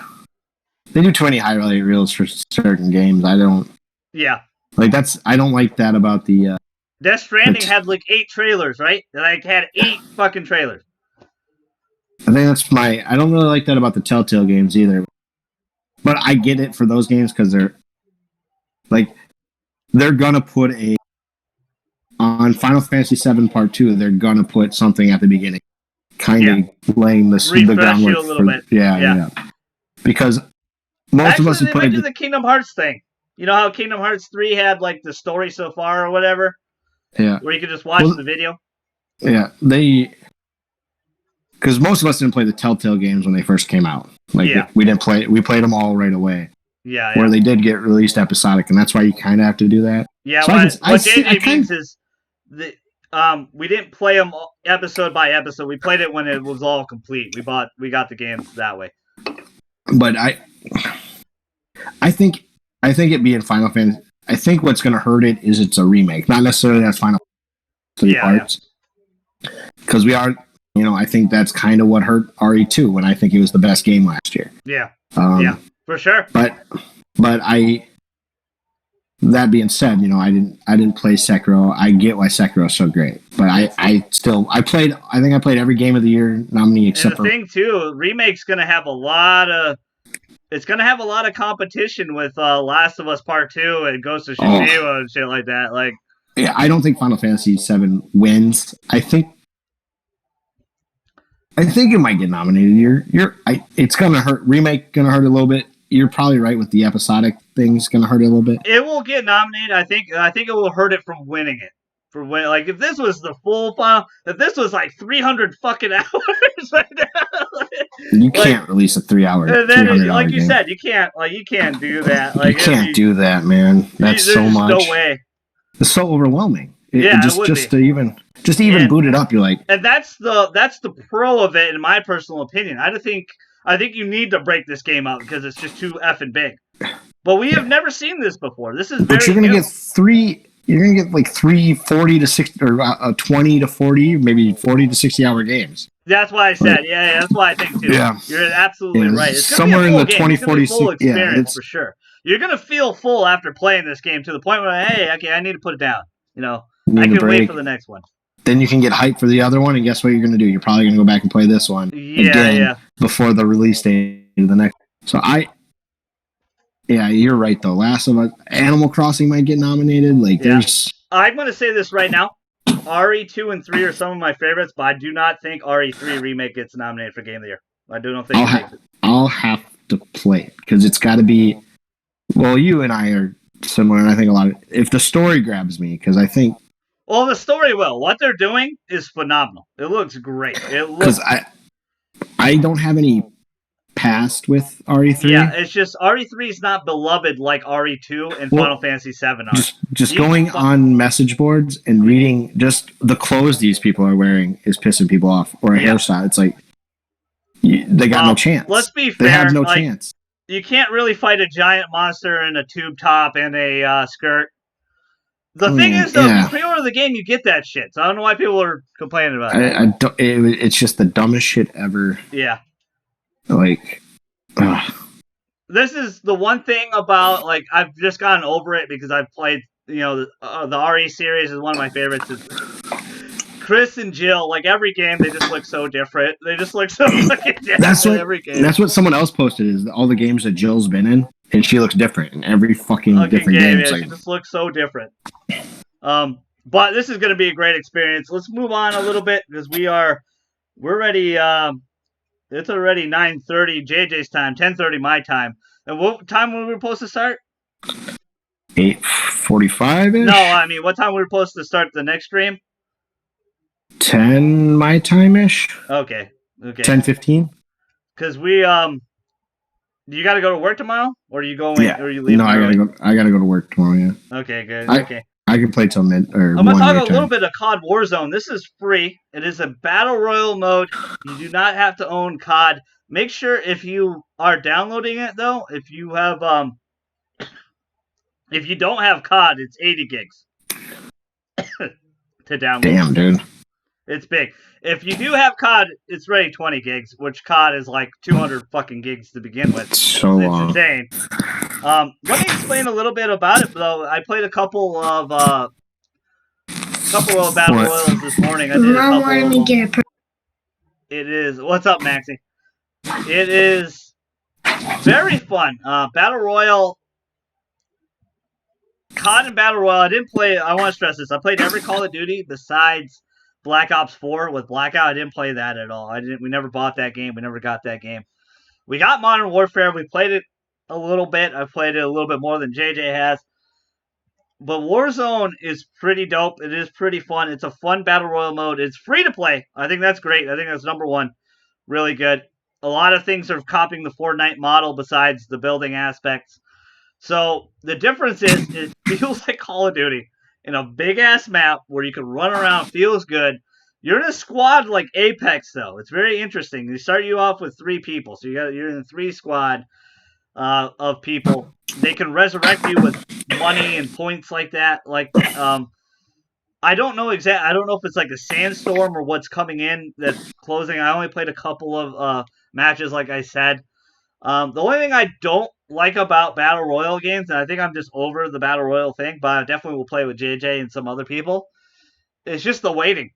They do too many highlight reels for certain games. I don't. Yeah. Like I don't like that about the. Death Stranding had like 8 trailers, right? Like had 8 fucking trailers. I think I don't really like that about the Telltale games either. But I get it for those games because they're gonna put on Final Fantasy VII Part 2. They're gonna put something at the beginning, kind of laying the groundwork a little bit. Yeah. Because. Most of us have played the Kingdom Hearts thing. You know how Kingdom Hearts 3 had like the story so far or whatever? Yeah. Where you could just watch the video? Yeah. Because most of us didn't play the Telltale games when they first came out. We didn't play we played them all right away. Yeah. Where they did get released episodic, and that's why you kind of have to do that. Yeah, so what JJ means is we didn't play them episode by episode. We played it when it was all complete. We got the games that way. But I think it being Final Fantasy. I think what's going to hurt it is it's a remake, not necessarily that's Final Fantasy parts. Because we are, I think that's kind of what hurt RE2 when I think it was the best game last year. Yeah, for sure. But that being said, I didn't play Sekiro. I get why Sekiro is so great, but I think I played every Game of the Year nominee except for. And the thing too, Remake's gonna have a lot of competition with Last of Us Part 2 and Ghost of Tsushima and shit like that. Yeah, I don't think Final Fantasy VII wins. I think it might get nominated. It's gonna hurt. Remake gonna hurt a little bit. You're probably right with the episodic thing's gonna hurt a little bit. It will get nominated. I think it will hurt it from winning it. If this was the full file, if this was like 300 fucking hours right now, you can't release a 3-hour. Like you said, you can't do that. You can't do that, man. That's so much. No way. It's so overwhelming. Just to even boot it up, you're like. And that's the pro of it, in my personal opinion. I think you need to break this game up because it's just too effing big. But we have never seen this before. This is But you're gonna get 3. You're gonna get like 3 40 to 60 or 20 to 40, maybe 40 to 60 hour games. That's why I said, that's why I think too. Yeah, you're absolutely right. It's somewhere in the 20, 40, full experience for sure. You're gonna feel full after playing this game to the point where, hey, okay, I need to put it down. I can wait for the next one. Then you can get hyped for the other one, and guess what you're gonna do? You're probably gonna go back and play this one again before the release date of the next. So you're right though. Last of Us, Animal Crossing might get nominated. I'm going to say this right now. RE2 and 3 are some of my favorites, but I do not think RE3 Remake gets nominated for Game of the Year. I do not think it makes it. I'll have to play it because it's got to be. Well, you and I are similar, and I think a lot of if the story grabs me, because I think. Well, the story will. What they're doing is phenomenal. It looks great. Because I don't have any past with RE3. Yeah, it's just RE3 is not beloved like RE2 and Final Fantasy VII are. Just going on message boards and reading just the clothes these people are wearing is pissing people off, or a hairstyle. It's like They got no chance. Let's be fair. They have no chance. You can't really fight a giant monster in a tube top and a skirt. The thing is, though, if you pre-order the game, you get that shit. So I don't know why people are complaining about that. It's just the dumbest shit ever. Yeah. Like, this is the one thing about, like, I've just gotten over it because I've played, the RE series is one of my favorites. Chris and Jill, like, every game, they just look so different. They just look so fucking different in every game. That's what someone else posted, is all the games that Jill's been in, and she looks different in every fucking different game. Yeah, she just looks so different. But this is going to be a great experience. Let's move on a little bit, because we're ready. It's already 9:30 JJ's time, 10:30 my time. And what time were we supposed to start? 8:45-ish? No, I mean, what time were we supposed to start the next stream? 10 my time-ish. Okay. 10:15. Because we you got to go to work tomorrow, or are you going? Yeah. Or are you leaving? No, I gotta go to work tomorrow. Yeah. Okay, good. Okay. I can play till mid or. I'm gonna talk a little bit of COD Warzone. This is free. It is a battle royal mode. You do not have to own COD. Make sure if you are downloading it though, if you have if you don't have COD, it's 80 gigs to download. Damn, dude. It's big. If you do have COD, it's ready 20 gigs, which COD is like 200 fucking gigs to begin with. It's insane. Let me explain a little bit about it, though. I played a couple of battle royals this morning. I did a couple. It is. What's up, Maxie? It is very fun. Battle royal. COD and battle royal. I didn't play. I want to stress this. I played every Call of Duty besides Black Ops 4 with Blackout. I didn't play that at all. We never bought that game. We never got that game. We got Modern Warfare. We played it a little bit. I've played it a little bit more than JJ has. But Warzone is pretty dope. It is pretty fun. It's a fun battle royal mode. It's free to play. I think that's great. I think that's number one. Really good. A lot of things are copying the Fortnite model besides the building aspects. So the difference is it feels like Call of Duty in a big-ass map where you can run around. Feels good. You're in a squad like Apex, though. It's very interesting. They start you off with 3 people. So you're in a 3 squad of people. They can resurrect you with money and points like that. Like, I don't know I don't know if it's like a sandstorm or what's coming in that's closing. I only played a couple of matches, like I said. The only thing I don't like about Battle Royale games, and I think I'm just over the Battle Royale thing, but I definitely will play with JJ and some other people, it's just the waiting.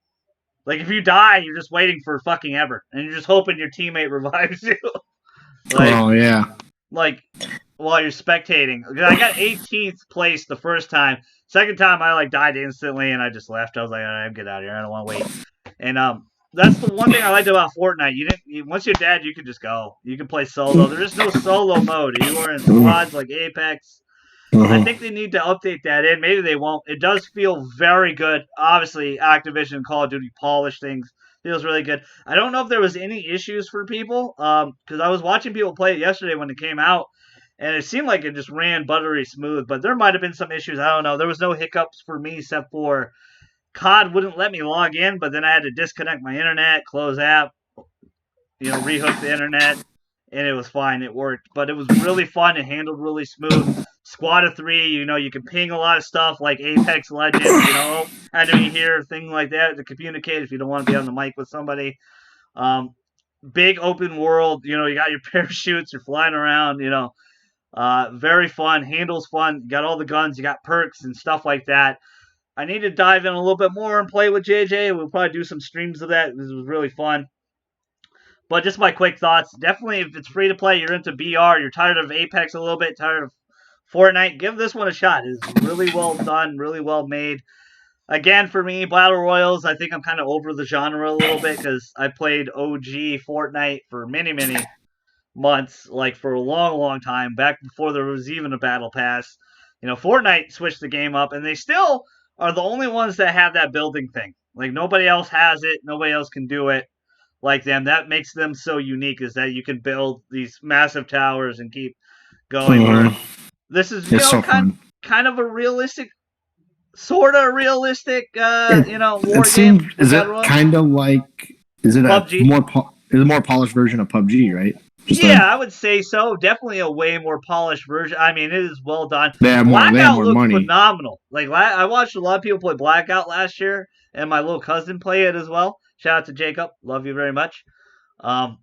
Like, if you die, you're just waiting for fucking ever. And you're just hoping your teammate revives you. Like, oh, yeah. Like, while you're spectating. I got 18th place the first time. Second time, I, died instantly, and I just left. I was like, all right, get out of here. I don't want to wait. And, that's the one thing I liked about Fortnite. Once you're dead, you can just go. You can play solo. There is no solo mode. You are in squads like Apex. I think they need to update that in. Maybe they won't. It does feel very good. Obviously, Activision and Call of Duty polish things. Feels really good. I don't know if there was any issues for people, because I was watching people play it yesterday when it came out, and it seemed like it just ran buttery smooth, but there might have been some issues. I don't know. There was no hiccups for me except for COD wouldn't let me log in, but then I had to disconnect my internet, close app, rehook the internet, and it was fine. It worked. But it was really fun. It handled really smooth. Squad of 3, you can ping a lot of stuff like Apex Legends, enemy here, things like that to communicate if you don't want to be on the mic with somebody. Big open world, you got your parachutes, you're flying around, very fun, handles fun, you got all the guns, you got perks and stuff like that. I need to dive in a little bit more and play with JJ. We'll probably do some streams of that. This was really fun. But just my quick thoughts. Definitely, if it's free to play, you're into BR, you're tired of Apex a little bit, tired of Fortnite, give this one a shot. It's really well done, really well made. Again, for me, Battle Royals, I think I'm kind of over the genre a little bit because I played OG Fortnite for many, many months, like for a long, long time, back before there was even a Battle Pass. Fortnite switched the game up, and they still are the only ones that have that building thing. Like, nobody else has it. Nobody else can do it like them. That makes them so unique, is that you can build these massive towers and keep going. This is, kind of a realistic, sort of realistic, war game. Is it kind of like, is it PUBG? It's a more polished version of PUBG, right? Yeah, I would say so. Definitely a way more polished version. I mean, it is well done. They have Blackout more looked money. phenomenal. Like I watched a lot of people play Blackout last year, and my little cousin play it as well. Shout out to Jacob. Love you very much. And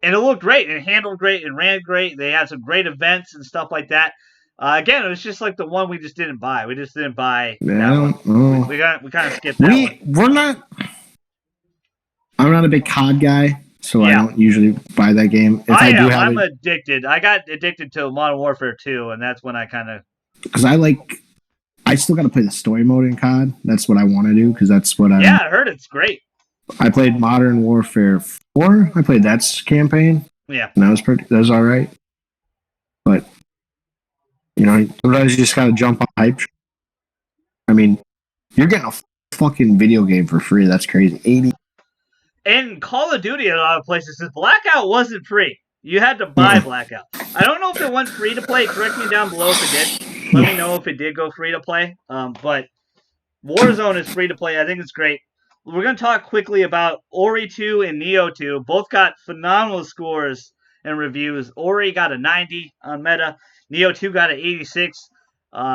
it looked great. It handled great. It ran great. They had some great events and stuff like that. Again, it was just like the one we just didn't buy. We just didn't buy that one. We kind of skipped that one. We're not. I'm not a big COD guy, so I don't usually buy that game. If I do have I'm addicted. I got addicted to Modern Warfare 2, and that's when I kind of... Because I still got to play the story mode in COD. That's what I want to do, because that's what I... Yeah, I heard it's great. I played Modern Warfare 4. I played that campaign. Yeah. And that was all right. But, sometimes you just got to jump on hype. I mean, you're getting a fucking video game for free. That's crazy. 80. And Call of Duty at a lot of places, Blackout wasn't free. You had to buy Blackout. I don't know if it went free to play. Correct me down below if it did. Let me know if it did go free to play. But Warzone is free to play. I think it's great. We're going to talk quickly about Ori 2 and Neo 2. Both got phenomenal scores and reviews. Ori got a 90 on Meta. Neo 2 got an 86.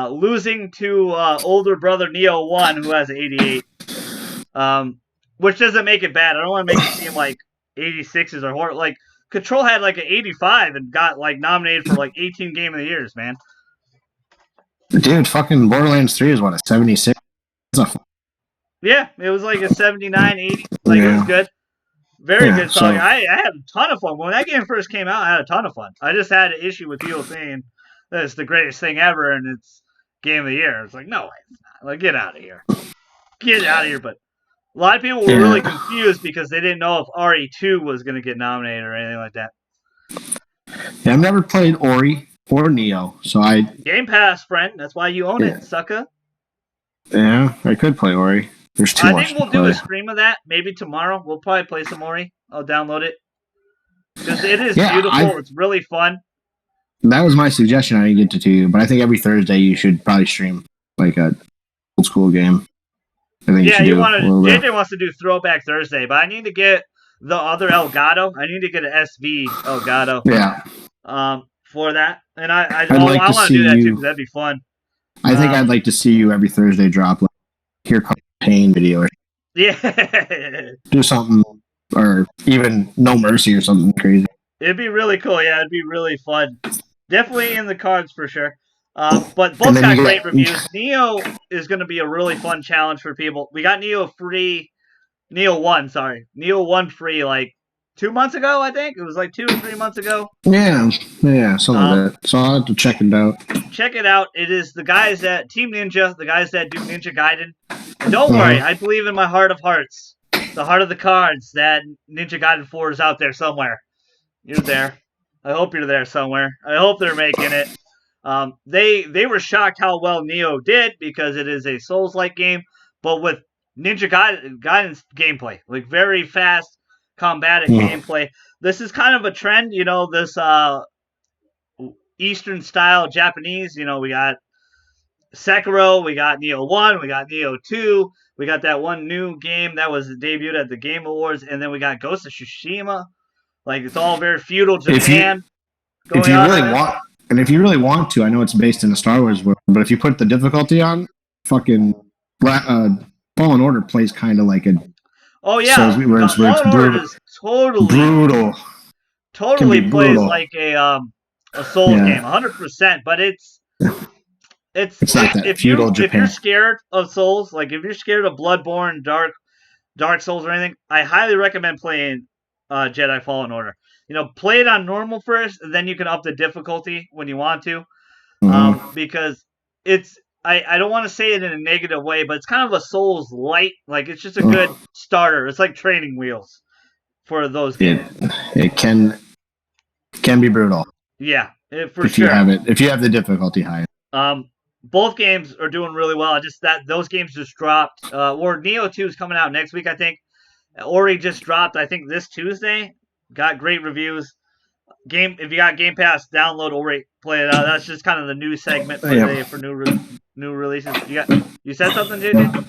Losing to older brother Neo 1, who has an 88. Which doesn't make it bad. I don't want to make it seem like 86s are horrible. Like, Control had like an 85 and got like nominated for like 18 Game of the Years, man. Dude, fucking Borderlands 3 is what, a 76? Yeah, it was like a 79, 80. Like, it was good. Very good song. I had a ton of fun. When that game first came out, I had a ton of fun. I just had an issue with people saying that it's the greatest thing ever and it's Game of the Year. It's like, no way, it's not. Like, get out of here. Get out of here, but... A lot of people were really confused because they didn't know if RE2 was going to get nominated or anything like that. Yeah, I've never played Ori or Neo, so Game Pass, friend. That's why you own it, sucker. Yeah, I could play Ori. There's too much. I think we'll do a stream of that maybe tomorrow. We'll probably play some Ori. I'll download it. Because it is beautiful. It's really fun. That was my suggestion. I didn't get to you, but I think every Thursday you should probably stream like a old school game. You want to. JJ wants to do Throwback Thursday, but I need to get the other Elgato. I need to get an SV Elgato. Yeah. For that, and I want to do that too because that'd be fun. I think I'd like to see you every Thursday drop like Here Comes Pain video. Yeah. Do something, or even No Mercy or something crazy. It'd be really cool. Yeah, it'd be really fun. Definitely in the cards for sure. But both got great reviews. Neo is going to be a really fun challenge for people. We got Neo 1 free like 2 months ago, I think. It was like 2 or 3 months ago. Yeah, something like that. So I'll have to check it out. Check it out. It is the guys at Team Ninja, the guys that do Ninja Gaiden. And don't worry, I believe in my heart of hearts, the heart of the cards, that Ninja Gaiden 4 is out there somewhere. You're there. I hope you're there somewhere. I hope they're making it. They were shocked how well Neo did because it is a Souls-like game, but with Ninja Gaiden's gameplay, like very fast, combative gameplay. This is kind of a trend, this Eastern style Japanese. We got Sekiro, we got Neo 1, we got Neo 2, we got that one new game that was debuted at the Game Awards, and then we got Ghost of Tsushima. Like, it's all very feudal Japan. If you really want to, I know it's based in the Star Wars world, but if you put the difficulty on, fucking Fallen Order plays kind of like a... Oh, yeah. Fallen Order is brutal. Totally plays like a Souls game, 100%, but it's not that feudal Japan. If you're scared of Souls, like if you're scared of Bloodborne, Dark Souls or anything, I highly recommend playing Jedi Fallen Order. Play it on normal first, and then you can up the difficulty when you want to. Because it's, I don't want to say it in a negative way, but it's kind of a Souls light. Like, it's just a good starter. It's like training wheels for those games. It can be brutal. Yeah, if you have it. If you have the difficulty high. Both games are doing really well. Those games just dropped. Or Neo 2 is coming out next week, I think. Ori just dropped, I think, this Tuesday. Got great reviews. If you got Game Pass, download Ori, play it out. That's just kind of the new segment for new releases. You said something, JJ?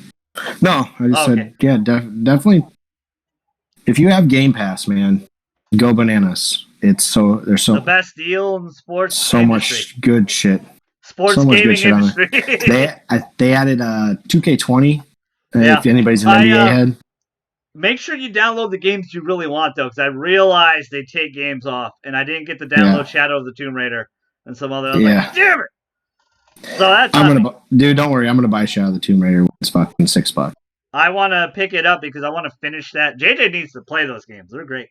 No, I just said definitely if you have Game Pass, man, go bananas. There's The so best deal in the sports so industry. much good shit. Sports so much gaming good shit on industry. They added 2K20. Yeah. If anybody's an NBA head. Make sure you download the games you really want, though, because I realized they take games off, and I didn't get to download Shadow of the Tomb Raider and some other. I was like, damn it! So that's dude. Don't worry, I'm gonna buy Shadow of the Tomb Raider. It's fucking $6. I want to pick it up because I want to finish that. JJ needs to play those games. They're great.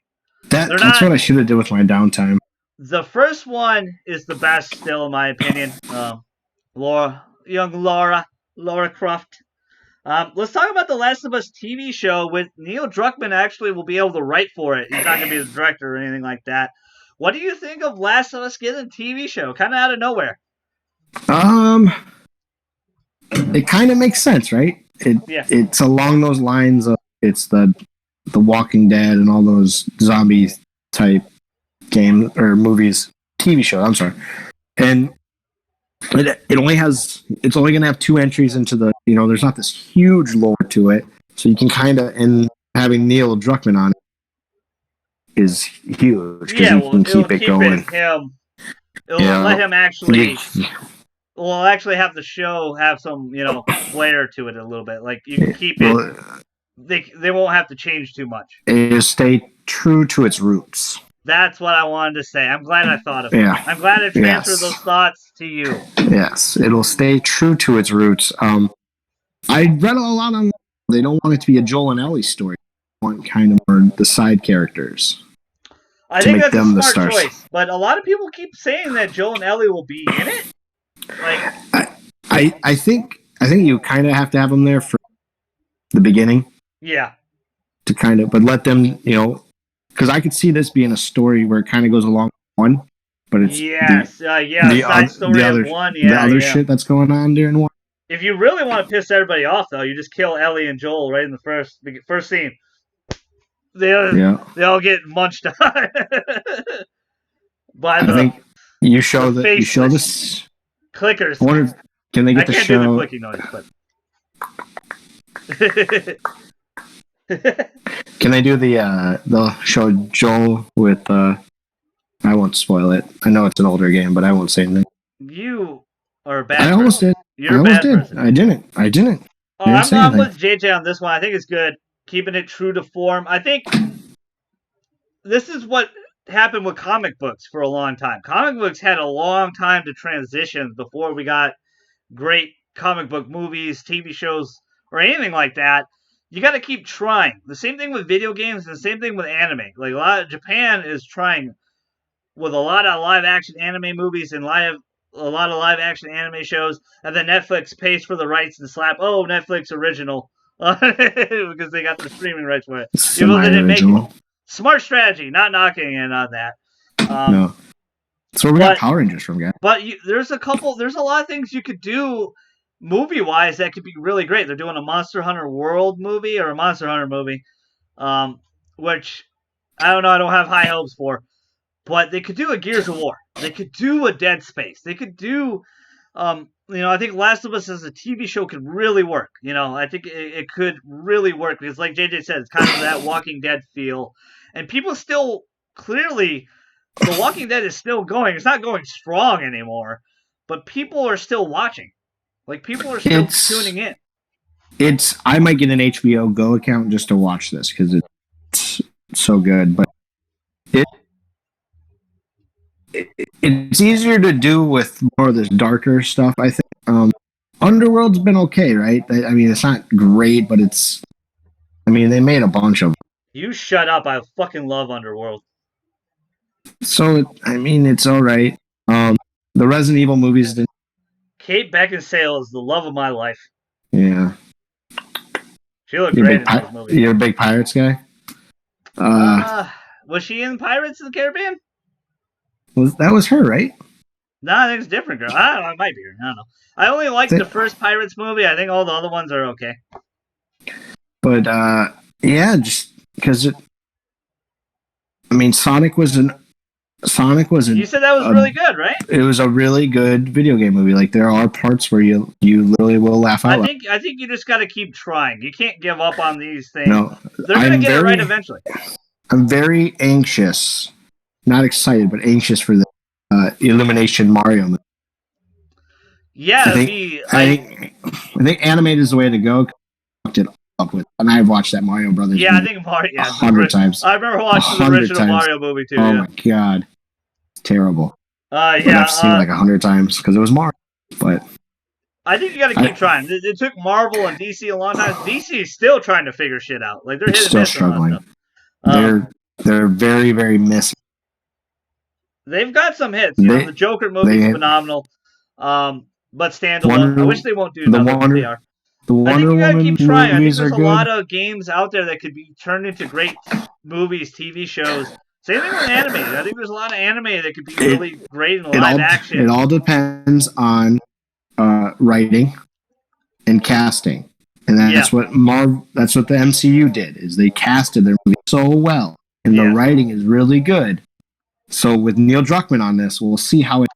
That's what I should have did with my downtime. The first one is the best, still, in my opinion. Laura Croft. Let's talk about the Last of Us TV show. With Neil Druckmann, actually will be able to write for it. He's not going to be the director or anything like that. What do you think of Last of Us getting a TV show? Kind of out of nowhere. It kind of makes sense, right? It's along those lines of it's the Walking Dead and all those zombie type game or movies, TV show. I'm sorry, and it's only going to have 2 entries into the. There's not this huge lore to it, so you can kind of and having Neil Druckmann on it is huge because you can keep it going. Let him actually. We'll actually have the show have some, flair to it a little bit. Like, you can keep it. They won't have to change too much. It'll stay true to its roots. That's what I wanted to say. I'm glad I thought of it. Yeah. I'm glad I transferred those thoughts to you. Yes, it'll stay true to its roots. I read a lot on. They don't want it to be a Joel and Ellie story. They want kind of more the side characters. I think that's a smart choice. But a lot of people keep saying that Joel and Ellie will be in it. I think you kind of have to have them there for the beginning. Yeah. To kind of, but let them, because I could see this being a story where it kind of goes along with one, but it's side story of one. Yeah, the other shit that's going on during one. If you really want to piss everybody off, though, you just kill Ellie and Joel right in the first scene. They all get munched on. I think you show this. Clickers. I wonder, can they get the show? I can't do the clicking noise, but. Can they do the show Joel with? I won't spoil it. I know it's an older game, but I won't say anything. You are a bad. I almost did. You're a bad person. I didn't. Oh, I'm with JJ on this one. I think it's good, keeping it true to form. I think this is what happened with comic books for a long time. Comic books had a long time to transition before we got great comic book movies, TV shows, or anything like that. You got to keep trying. The same thing with video games, and the same thing with anime. Like Japan is trying with a lot of live action anime movies and a lot of live action anime shows, and then Netflix pays for the rights to slap Netflix original because they got the streaming rights for it. Even though they didn't make it. Smart strategy, not knocking in on that. No. That's where we got Power Rangers from, guys. But there's a lot of things you could do movie-wise that could be really great. They're doing a Monster Hunter World movie or a Monster Hunter movie, which I don't know, I don't have high hopes for. But they could do a Gears of War. They could do a Dead Space. They could do, I think Last of Us as a TV show could really work. I think it could really work because, like JJ said, it's kind of that Walking Dead feel. And people still, clearly, The Walking Dead is still going. It's not going strong anymore, but people are still watching. Like, people are still tuning in. I might get an HBO Go account just to watch this because it's so good. But it's easier to do with more of this darker stuff, I think. Underworld's been okay, right? I mean, it's not great, but they made a bunch of them. You shut up. I fucking love Underworld. So, it's all right. The Resident Evil movies didn't. Kate Beckinsale is the love of my life. Yeah. She looked great in those movies. You're a big Pirates guy? Was she in Pirates of the Caribbean? That was her, right? No, I think it's a different girl. I don't know. It might be her. I don't know. I only liked the first Pirates movie. I think all the other ones are okay. But, just because Sonic was an. You said that was really good, right? It was a really good video game movie. Like, there are parts where you literally will laugh out loud. I think you just got to keep trying. You can't give up on these things. No, They're going to get it right eventually. I'm very anxious, not excited, but anxious for the Illumination Mario movie. Yeah, I think animated is the way to go. It up with, and I've watched that Mario Brothers. Yeah, I think Mario. Yeah, 100 times. I remember watching the original Mario movie too. Oh my god, it's terrible. Yeah, I've seen it like 100 times because it was Mario. But I think you got to keep trying. It took Marvel and DC a long time. DC is still trying to figure shit out. Like they're still struggling. They're very, very missing. They've got some hits. The Joker movie is phenomenal. But standalone. I wish they won't do that. They are. The Wonder Woman keep trying. I think there's a lot of games out there that could be turned into great movies, TV shows. Same thing with anime. I think there's a lot of anime that could be really great in live action. It all depends on writing and casting, and that's what the MCU did. Is they casted their movie so well, and the writing is really good. So with Neil Druckmann on this, we'll see how it.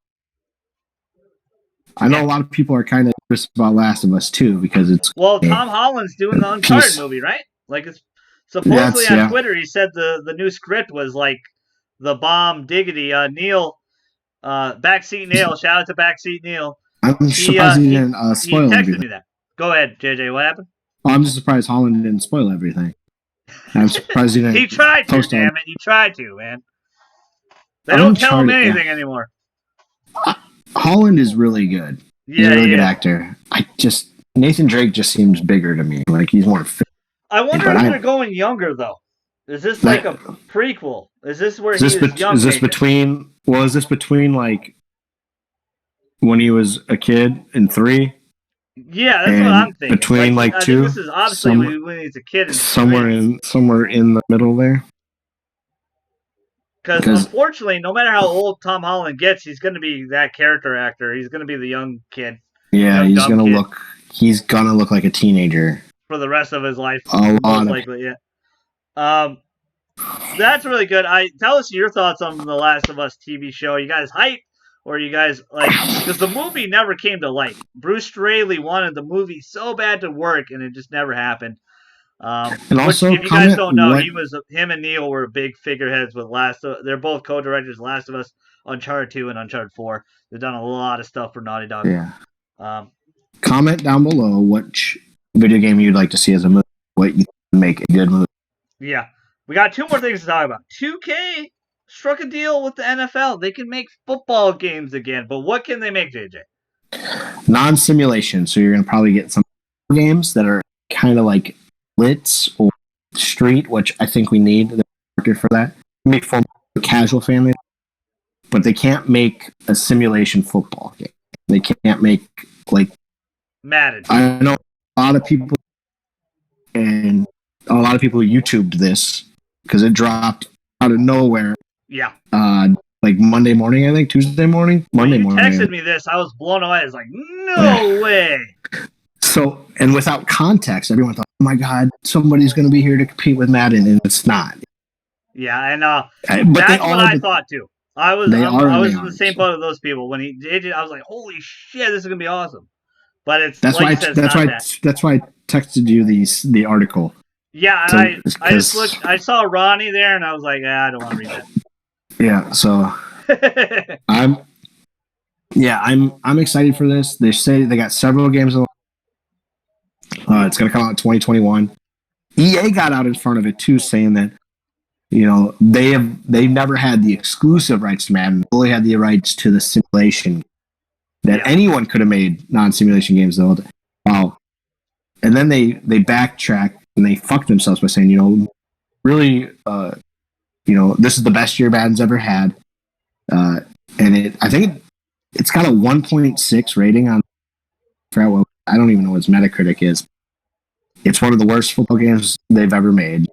I know a lot of people are kind of nervous about Last of Us too because it's Tom Holland's doing the Uncharted movie, right? Like it's supposedly on Twitter he said the new script was like the bomb diggity. Neil, Backseat Neil, shout out to Backseat Neil. I'm surprised he didn't spoil he texted everything. Me that. Go ahead, JJ. What happened? Oh, I'm just surprised Holland didn't spoil everything. I'm surprised he didn't. He tried to, damn it. He tried to, man. They don't tell him anything anymore. Holland is really good. He's a really good actor. Nathan Drake just seems bigger to me. Like he's more fit. I wonder if they're going younger though. Is this like a prequel? Is this where he's young? Is this between? Well, is this between like when he was a kid in 3? Yeah, that's what I'm thinking. Between like 2. This is obviously when he's a kid. Somewhere in the middle there. Because unfortunately, no matter how old Tom Holland gets, he's going to be that character actor. He's going to be the young kid. Yeah, he's going to look like a teenager for the rest of his life. Most likely, yeah. That's really good. Tell us your thoughts on the Last of Us TV show. You guys hyped, or you guys like? Because the movie never came to light. Bruce Straley wanted the movie so bad to work, and it just never happened. And also, if you guys don't know, him and Neil were big figureheads with they're both co-directors, Last of Us, Uncharted 2, and Uncharted 4. They've done a lot of stuff for Naughty Dog. Yeah. Comment down below which video game you'd like to see as a movie. What you make a good movie. Yeah. We got 2 more things to talk about. 2K struck a deal with the NFL. They can make football games again, but what can they make, JJ? Non-simulation. So you're going to probably get some games that are kind of like Blitz or Street, which I think we need the market for that. Maybe for casual families, but they can't make a simulation football game. They can't make like Madden. I know a lot of people YouTubed this because it dropped out of nowhere. Yeah. Like Monday morning, I think Tuesday morning. Monday morning. You texted me this. I was blown away. I was like, no way. So, and without context, everyone thought, oh my God, somebody's going to be here to compete with Madden, and it's not. Yeah, and that's what I thought too. I was in the same boat of those people. When I was like, holy shit, this is going to be awesome. But it's that's why I texted you the article. Yeah, and I just looked. I saw Ronnie there, and I was like, I don't want to read that. Yeah, so I'm excited for this. They say they got several games. It's going to come out in 2021. EA got out in front of it too, saying that they've never had the exclusive rights to Madden. They only had the rights to the simulation. That anyone could have made non-simulation games though. Wow. And then they backtracked and they fucked themselves by saying, really, this is the best year Madden's ever had. And I think it's got a 1.6 rating on. I don't even know what its Metacritic is. It's one of the worst football games they've ever made.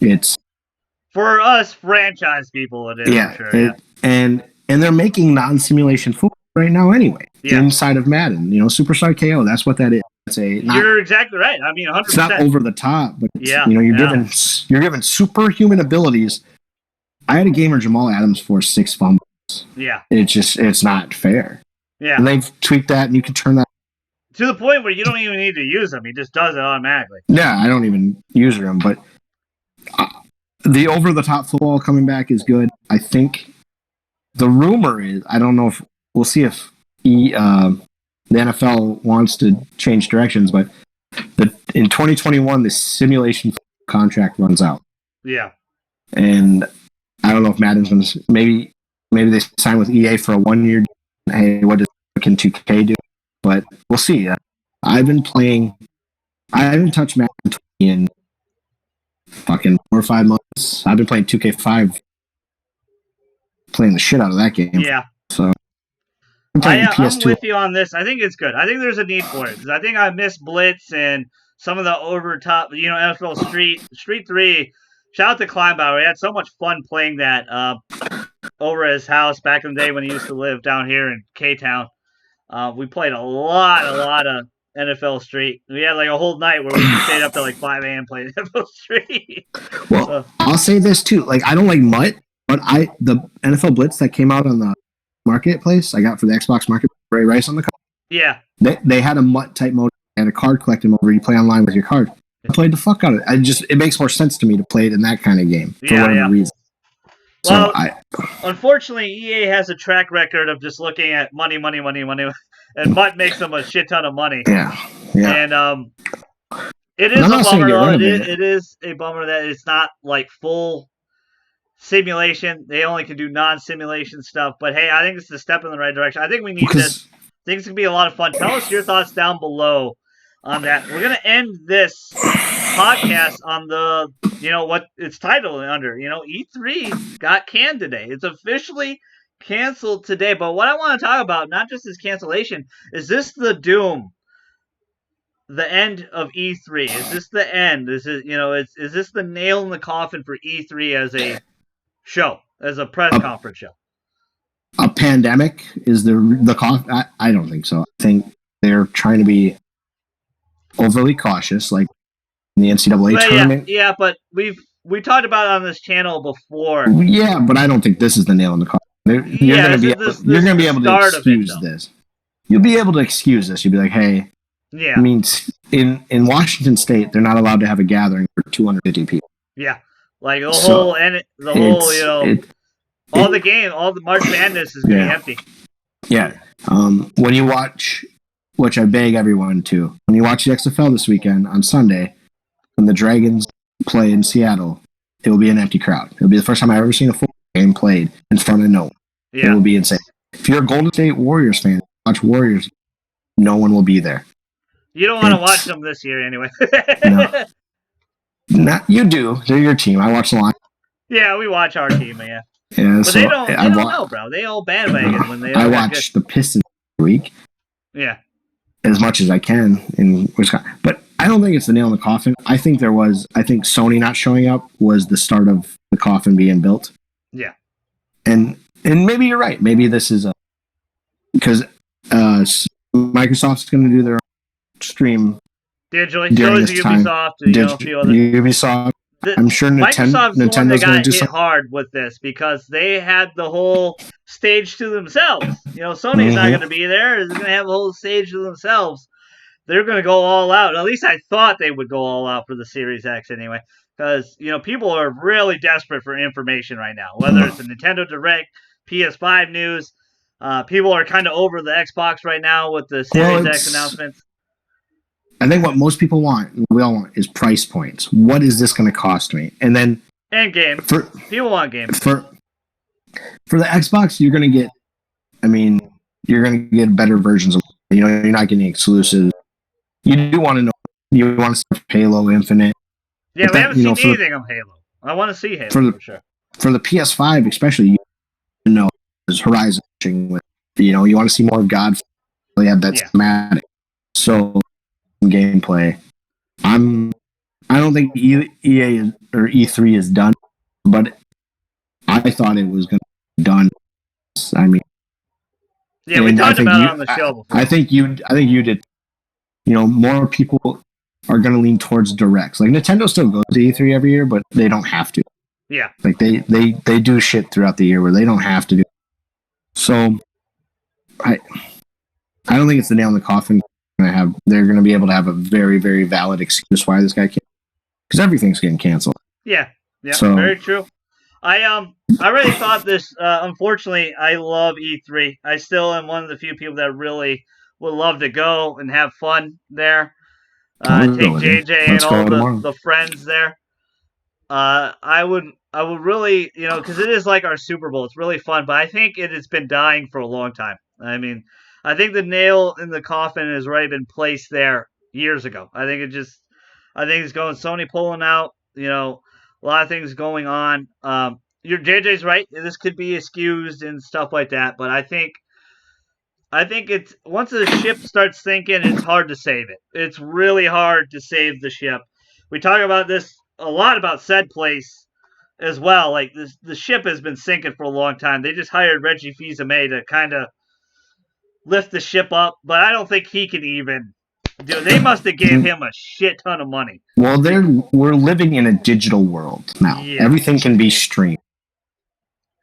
It's for us franchise people. It is. Yeah, sure, and they're making non-simulation football right now anyway. Inside of Madden, Superstar KO. That's what that is. You're exactly right. I mean, 100%. It's not over the top, but you're given superhuman abilities. I had a gamer Jamal Adams for 6 fumbles. Yeah, it's not fair. Yeah, and they've tweaked that, and you can turn that to the point where you don't even need to use them. He just does it automatically. Yeah, I don't even use them, but the over-the-top football coming back is good. I think the rumor is, I don't know if we'll see if the NFL wants to change directions, but in 2021 the simulation contract runs out. Yeah. And I don't know if Madden's going to maybe they sign with EA for a 1 year. Hey, what can 2K do? But we'll see. I haven't touched Madden 20 in fucking 4 or 5 months. I've been playing 2K5, playing the shit out of that game. Yeah. So I'm with you on this. I think it's good. I think there's a need for it because I think I miss Blitz and some of the over top, NFL Street 3. Shout out to Kleinbauer. He had so much fun playing that over at his house back in the day when he used to live down here in K-Town. We played a lot of NFL Street. We had like a whole night where we stayed up till like 5 a.m. playing NFL Street. Well, I'll say this too. Like, I don't like MUT, but the NFL Blitz that came out on the marketplace, I got for the Xbox Market, Ray Rice on the cover. Yeah. They had a MUT type mode and a card collecting mode where you play online with your card. I played the fuck out of it. It makes more sense to me to play it in that kind of game for whatever reason. Well, unfortunately, EA has a track record of just looking at money, and MUT makes them a shit ton of money. Yeah. And it is a bummer, though. It is a bummer that it's not like full simulation. They only can do non-simulation stuff. But hey, I think it's a step in the right direction. I think we need this. I think it's going to be a lot of fun. Tell us your thoughts down below on that. We're going to end this podcast on the, what it's titled under. E3 got canned today. It's officially canceled today. But what I want to talk about, not just this cancellation, is this the doom? The end of E3? Is this the end? Is this the nail in the coffin for E3 as a show, as a press conference show? A pandemic is the cost. I don't think so. I think they're trying to be overly cautious, like in the NCAA tournament. Yeah, but we talked about it on this channel before. Yeah, but I don't think this is the nail in the coffin. You're going to be able to excuse this. You'll be able to excuse this. You'll be like, hey. Yeah. I mean, in Washington State, they're not allowed to have a gathering for 250 people. Yeah, like all the March Madness is going to be empty. Yeah. When you watch, which I beg everyone to, when you watch the XFL this weekend on Sunday, when the Dragons play in Seattle, it will be an empty crowd. It'll be the first time I've ever seen a football game played in front of no one. Yeah. It will be insane. If you're a Golden State Warriors fan, watch Warriors. No one will be there. You don't want to watch them this year anyway. No. You do. They're your team. I watch the line. Yeah, we watch our team, yeah. Yeah, but they don't know, bro. They all bandwagon when they. I watch the Pistons every week. Yeah. As much as I can in Wisconsin, but I don't think it's the nail in the coffin. I think Sony not showing up was the start of the coffin being built. Yeah. And maybe you're right. Maybe this is because Microsoft's going to do their own stream digitally. So is Ubisoft and a few other. Ubisoft. I'm sure Nintendo's going to do something hard with this because they had the whole stage to themselves. Sony's not going to be there. They're going to have a whole stage to themselves. They're going to go all out. At least I thought they would go all out for the Series X anyway. Because, people are really desperate for information right now. Whether it's a Nintendo Direct, PS5 news. People are kind of over the Xbox right now with the Series X announcements. I think what most people want, we all want, is price points. What is this going to cost me? And then... And games. People want games. For the Xbox, you're going to get... you're going to get better versions of... you're not getting exclusives. You do want to know... You want to see Halo Infinite. Yeah, we haven't seen anything of Halo. I want to see Halo, for sure. For the PS5, especially, there's Horizon with... you want to see more of God. They have that thematic. So... gameplay. I don't think EA or E3 is done, but I thought it was going to be done. We talked about it on the show before. I think you did. More people are going to lean towards directs. Like Nintendo still goes to E3 every year, but they don't have to. Yeah. Like they do shit throughout the year where they don't have to do. So I don't think it's the nail in the coffin. They're going to be able to have a very, very valid excuse why this guy can't, because everything's getting canceled. Yeah, Yeah, So very true. I really thought this. Unfortunately, I love E3. I still am one of the few people that really would love to go and have fun there. I'll go Take with you. JJ and Let's all go tomorrow. the friends there. I would really, because it is like our Super Bowl. It's really fun, but I think it has been dying for a long time. I mean, I think the nail in the coffin has already been placed there years ago. I think it's going Sony pulling out. A lot of things going on. Your JJ's right. This could be excused and stuff like that, but I think it's once the ship starts sinking, it's hard to save it. It's really hard to save the ship. We talk about this a lot about said place as well. Like the ship has been sinking for a long time. They just hired Reggie Fils-Aimé to kind of lift the ship up, but I don't think he can even do. They must have gave him a shit ton of money. Well, we're living in a digital world now. Yeah. Everything can be streamed.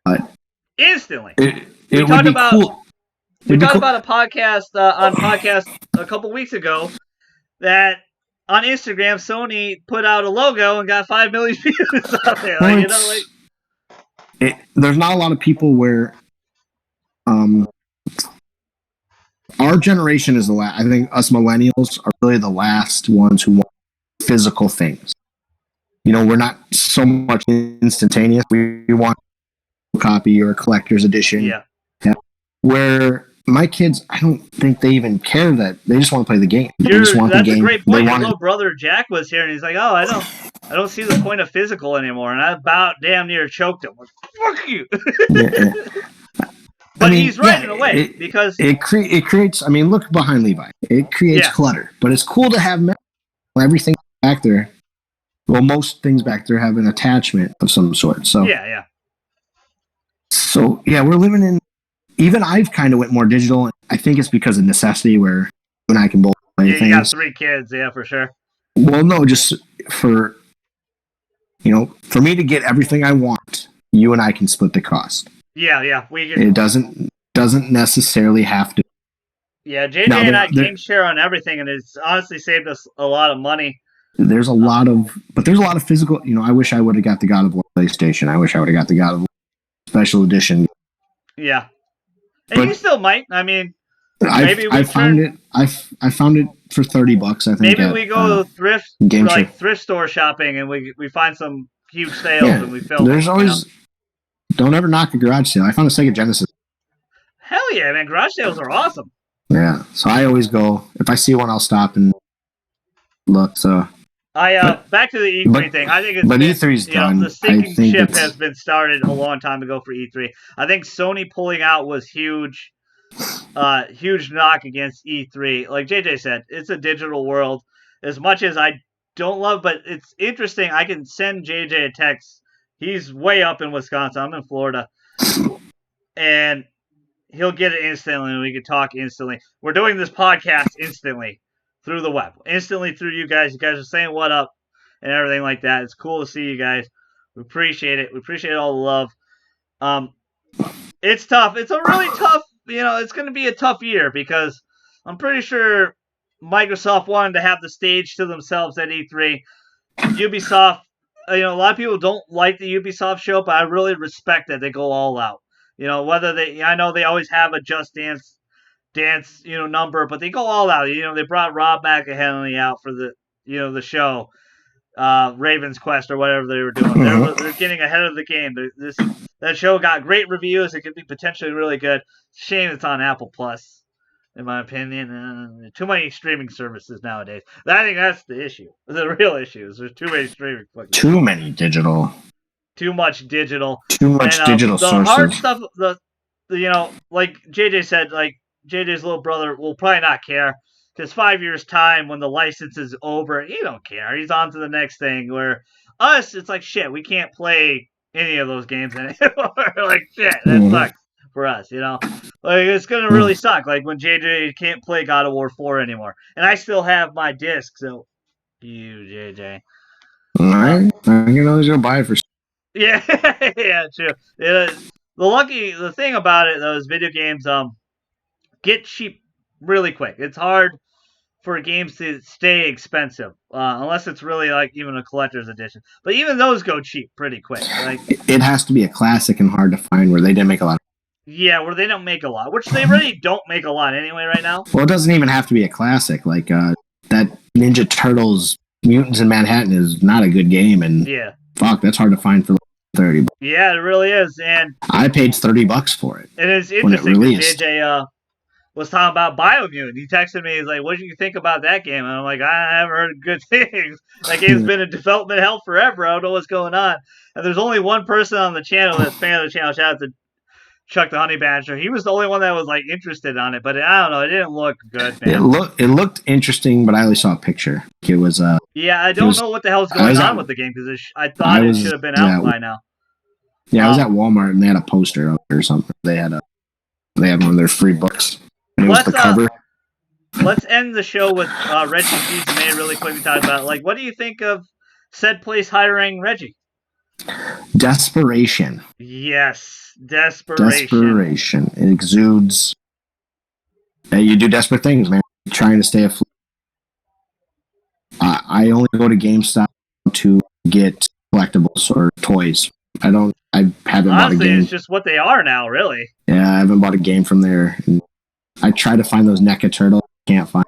But Instantly. it would be cool. We talked about a podcast on podcast a couple weeks ago that on Instagram Sony put out a logo and got 5 million views out there. There's not a lot of people where our generation is the last. I think us millennials are really the last ones who want physical things. We're not so much instantaneous. We want a copy or a collector's edition. Yeah. Where my kids, I don't think they even care that they just want to play the game. They just want that's the game. A great point. Your little brother Jack was here, and he's like, "Oh, I don't see the point of physical anymore." And I about damn near choked him. Like, fuck you. But he's right in a way because it creates. I mean, look behind Levi. It creates clutter, but it's cool to have everything back there. Well, most things back there have an attachment of some sort. So yeah. So we're living in. Even I've kind of went more digital. I think it's because of necessity, where you and I can both play things. You got 3 kids, yeah, for sure. Well, no, just for for me to get everything I want, you and I can split the cost. Yeah, it doesn't necessarily have to. Yeah, JJ and I game share on everything, and it's honestly saved us a lot of money. There's a lot of physical. I wish I would have got the God of War PlayStation. I wish I would have got the God of War Special Edition. Yeah. And you still might. I mean, maybe I found it. I found it for $30. I think. Maybe we go thrift store shopping and we find some huge sales and we film. There's always. Don't ever knock a garage sale. I found a Sega Genesis. Hell yeah, man! Garage sales are awesome. Yeah, so I always go. If I see one, I'll stop and look. So. Back to the E3 thing. I think E3's done. The sinking ship has been started a long time ago for E3. I think Sony pulling out was huge, huge knock against E3. Like JJ said, it's a digital world. As much as I don't love, but it's interesting. I can send JJ a text. He's way up in Wisconsin. I'm in Florida, and he'll get it instantly, and we can talk instantly. We're doing this podcast instantly. Through the web, instantly through you guys. You guys are saying what up and everything like that. It's cool to see you guys. We appreciate it. We appreciate all the love. It's tough. It's a really tough. It's going to be a tough year because I'm pretty sure Microsoft wanted to have the stage to themselves at E3. Ubisoft, a lot of people don't like the Ubisoft show, but I really respect that they go all out. I know they always have a Just Dance number, but they go all out. They brought Rob McElhenney out for the show, Raven's Quest or whatever they were doing. They're getting ahead of the game. That show got great reviews. It could be potentially really good. Shame it's on Apple Plus, in my opinion. Too many streaming services nowadays. I think that's the issue. The real issue is there's too many streaming. Too many digital. Too much digital. Too much digital sources. The hard stuff. Like JJ said, like. JJ's little brother will probably not care because 5 years' time when the license is over, he don't care. He's on to the next thing. Where us, it's like shit. We can't play any of those games anymore. Like shit, that sucks for us. Like it's gonna really suck. Like when JJ can't play God of War 4 anymore, and I still have my disc. So you, JJ. All right, he's gonna buy it for. Yeah, yeah, true. The thing about it though is video games get cheap really quick. It's hard for games to stay expensive, unless it's really like even a collector's edition. But even those go cheap pretty quick. Like It has to be a classic and hard to find where they didn't make a lot. yeah, where they don't make a lot, which they really don't make a lot anyway right now. Well, it doesn't even have to be a classic. Like that Ninja Turtles Mutants in Manhattan is not a good game, and Yeah, fuck, that's hard to find for like $30. yeah, it really is, and I paid $30 for it. it is when it interesting. 'Cause released. JJ was talking about Biomutant. He texted me. He's like, "What do you think about that game?" And I'm like, "I haven't heard good things. That game's been in development hell forever. I don't know what's going on." And there's only one person on the channel that's a fan of the channel. Shout out to Chuck the Honey Badger. He was the only one that was like interested on it, but I don't know. It didn't look good, man. It looked interesting, but I only saw a picture. It was yeah, I don't know what the hell's going on with the game because I thought it should have been out by now. Yeah, I was at Walmart and they had a poster up there or something. They had one of their free books. And it was the cover. Let's end the show with Reggie Fils-Aimé really quick. We talked about like, what do you think of said place hiring Reggie? Desperation. Yes, desperation. Desperation. It exudes. You do desperate things, man. Trying to stay afloat. I only go to GameStop to get collectibles or toys. I haven't bought a game. It's just what they are now, really. Yeah, I haven't bought a game from there. And I try to find those NECA turtles. Can't find.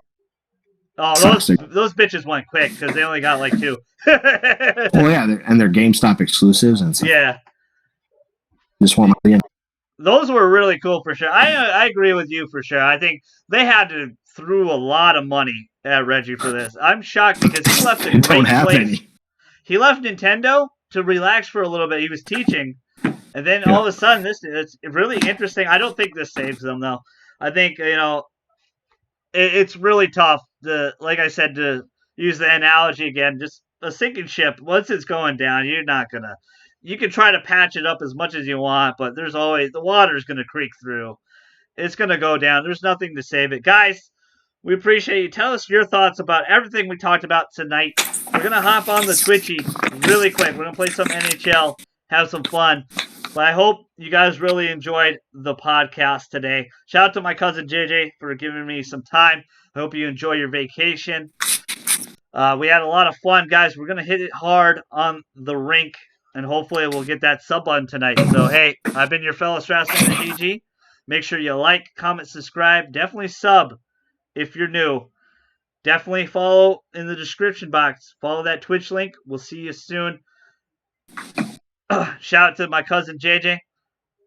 Oh, those bitches went quick because they only got like 2. Oh yeah, they're GameStop exclusives and stuff. Yeah. Just want my. Those were really cool for sure. I agree with you for sure. I think they had to throw a lot of money at Reggie for this. I'm shocked because he left a great place. He left Nintendo to relax for a little bit. He was teaching, and then all of a sudden, it's really interesting. I don't think this saves them though. I think it's really tough to, like I said, to use the analogy again. Just a sinking ship. Once it's going down, you're not gonna. You can try to patch it up as much as you want, but there's always the water's gonna creep through. It's gonna go down. There's nothing to save it, guys. We appreciate you. Tell us your thoughts about everything we talked about tonight. We're going to hop on the Twitchy really quick. We're going to play some NHL, have some fun. But I hope you guys really enjoyed the podcast today. Shout out to my cousin JJ for giving me some time. I hope you enjoy your vacation. We had a lot of fun, guys. We're going to hit it hard on the rink, and hopefully we'll get that sub button tonight. So, hey, I've been your fellow Straussman and GG. Make sure you like, comment, subscribe. Definitely sub if you're new. Definitely follow in the description box. Follow that Twitch link. We'll see you soon. Shout out to my cousin JJ.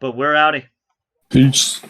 But we're outie. Peace.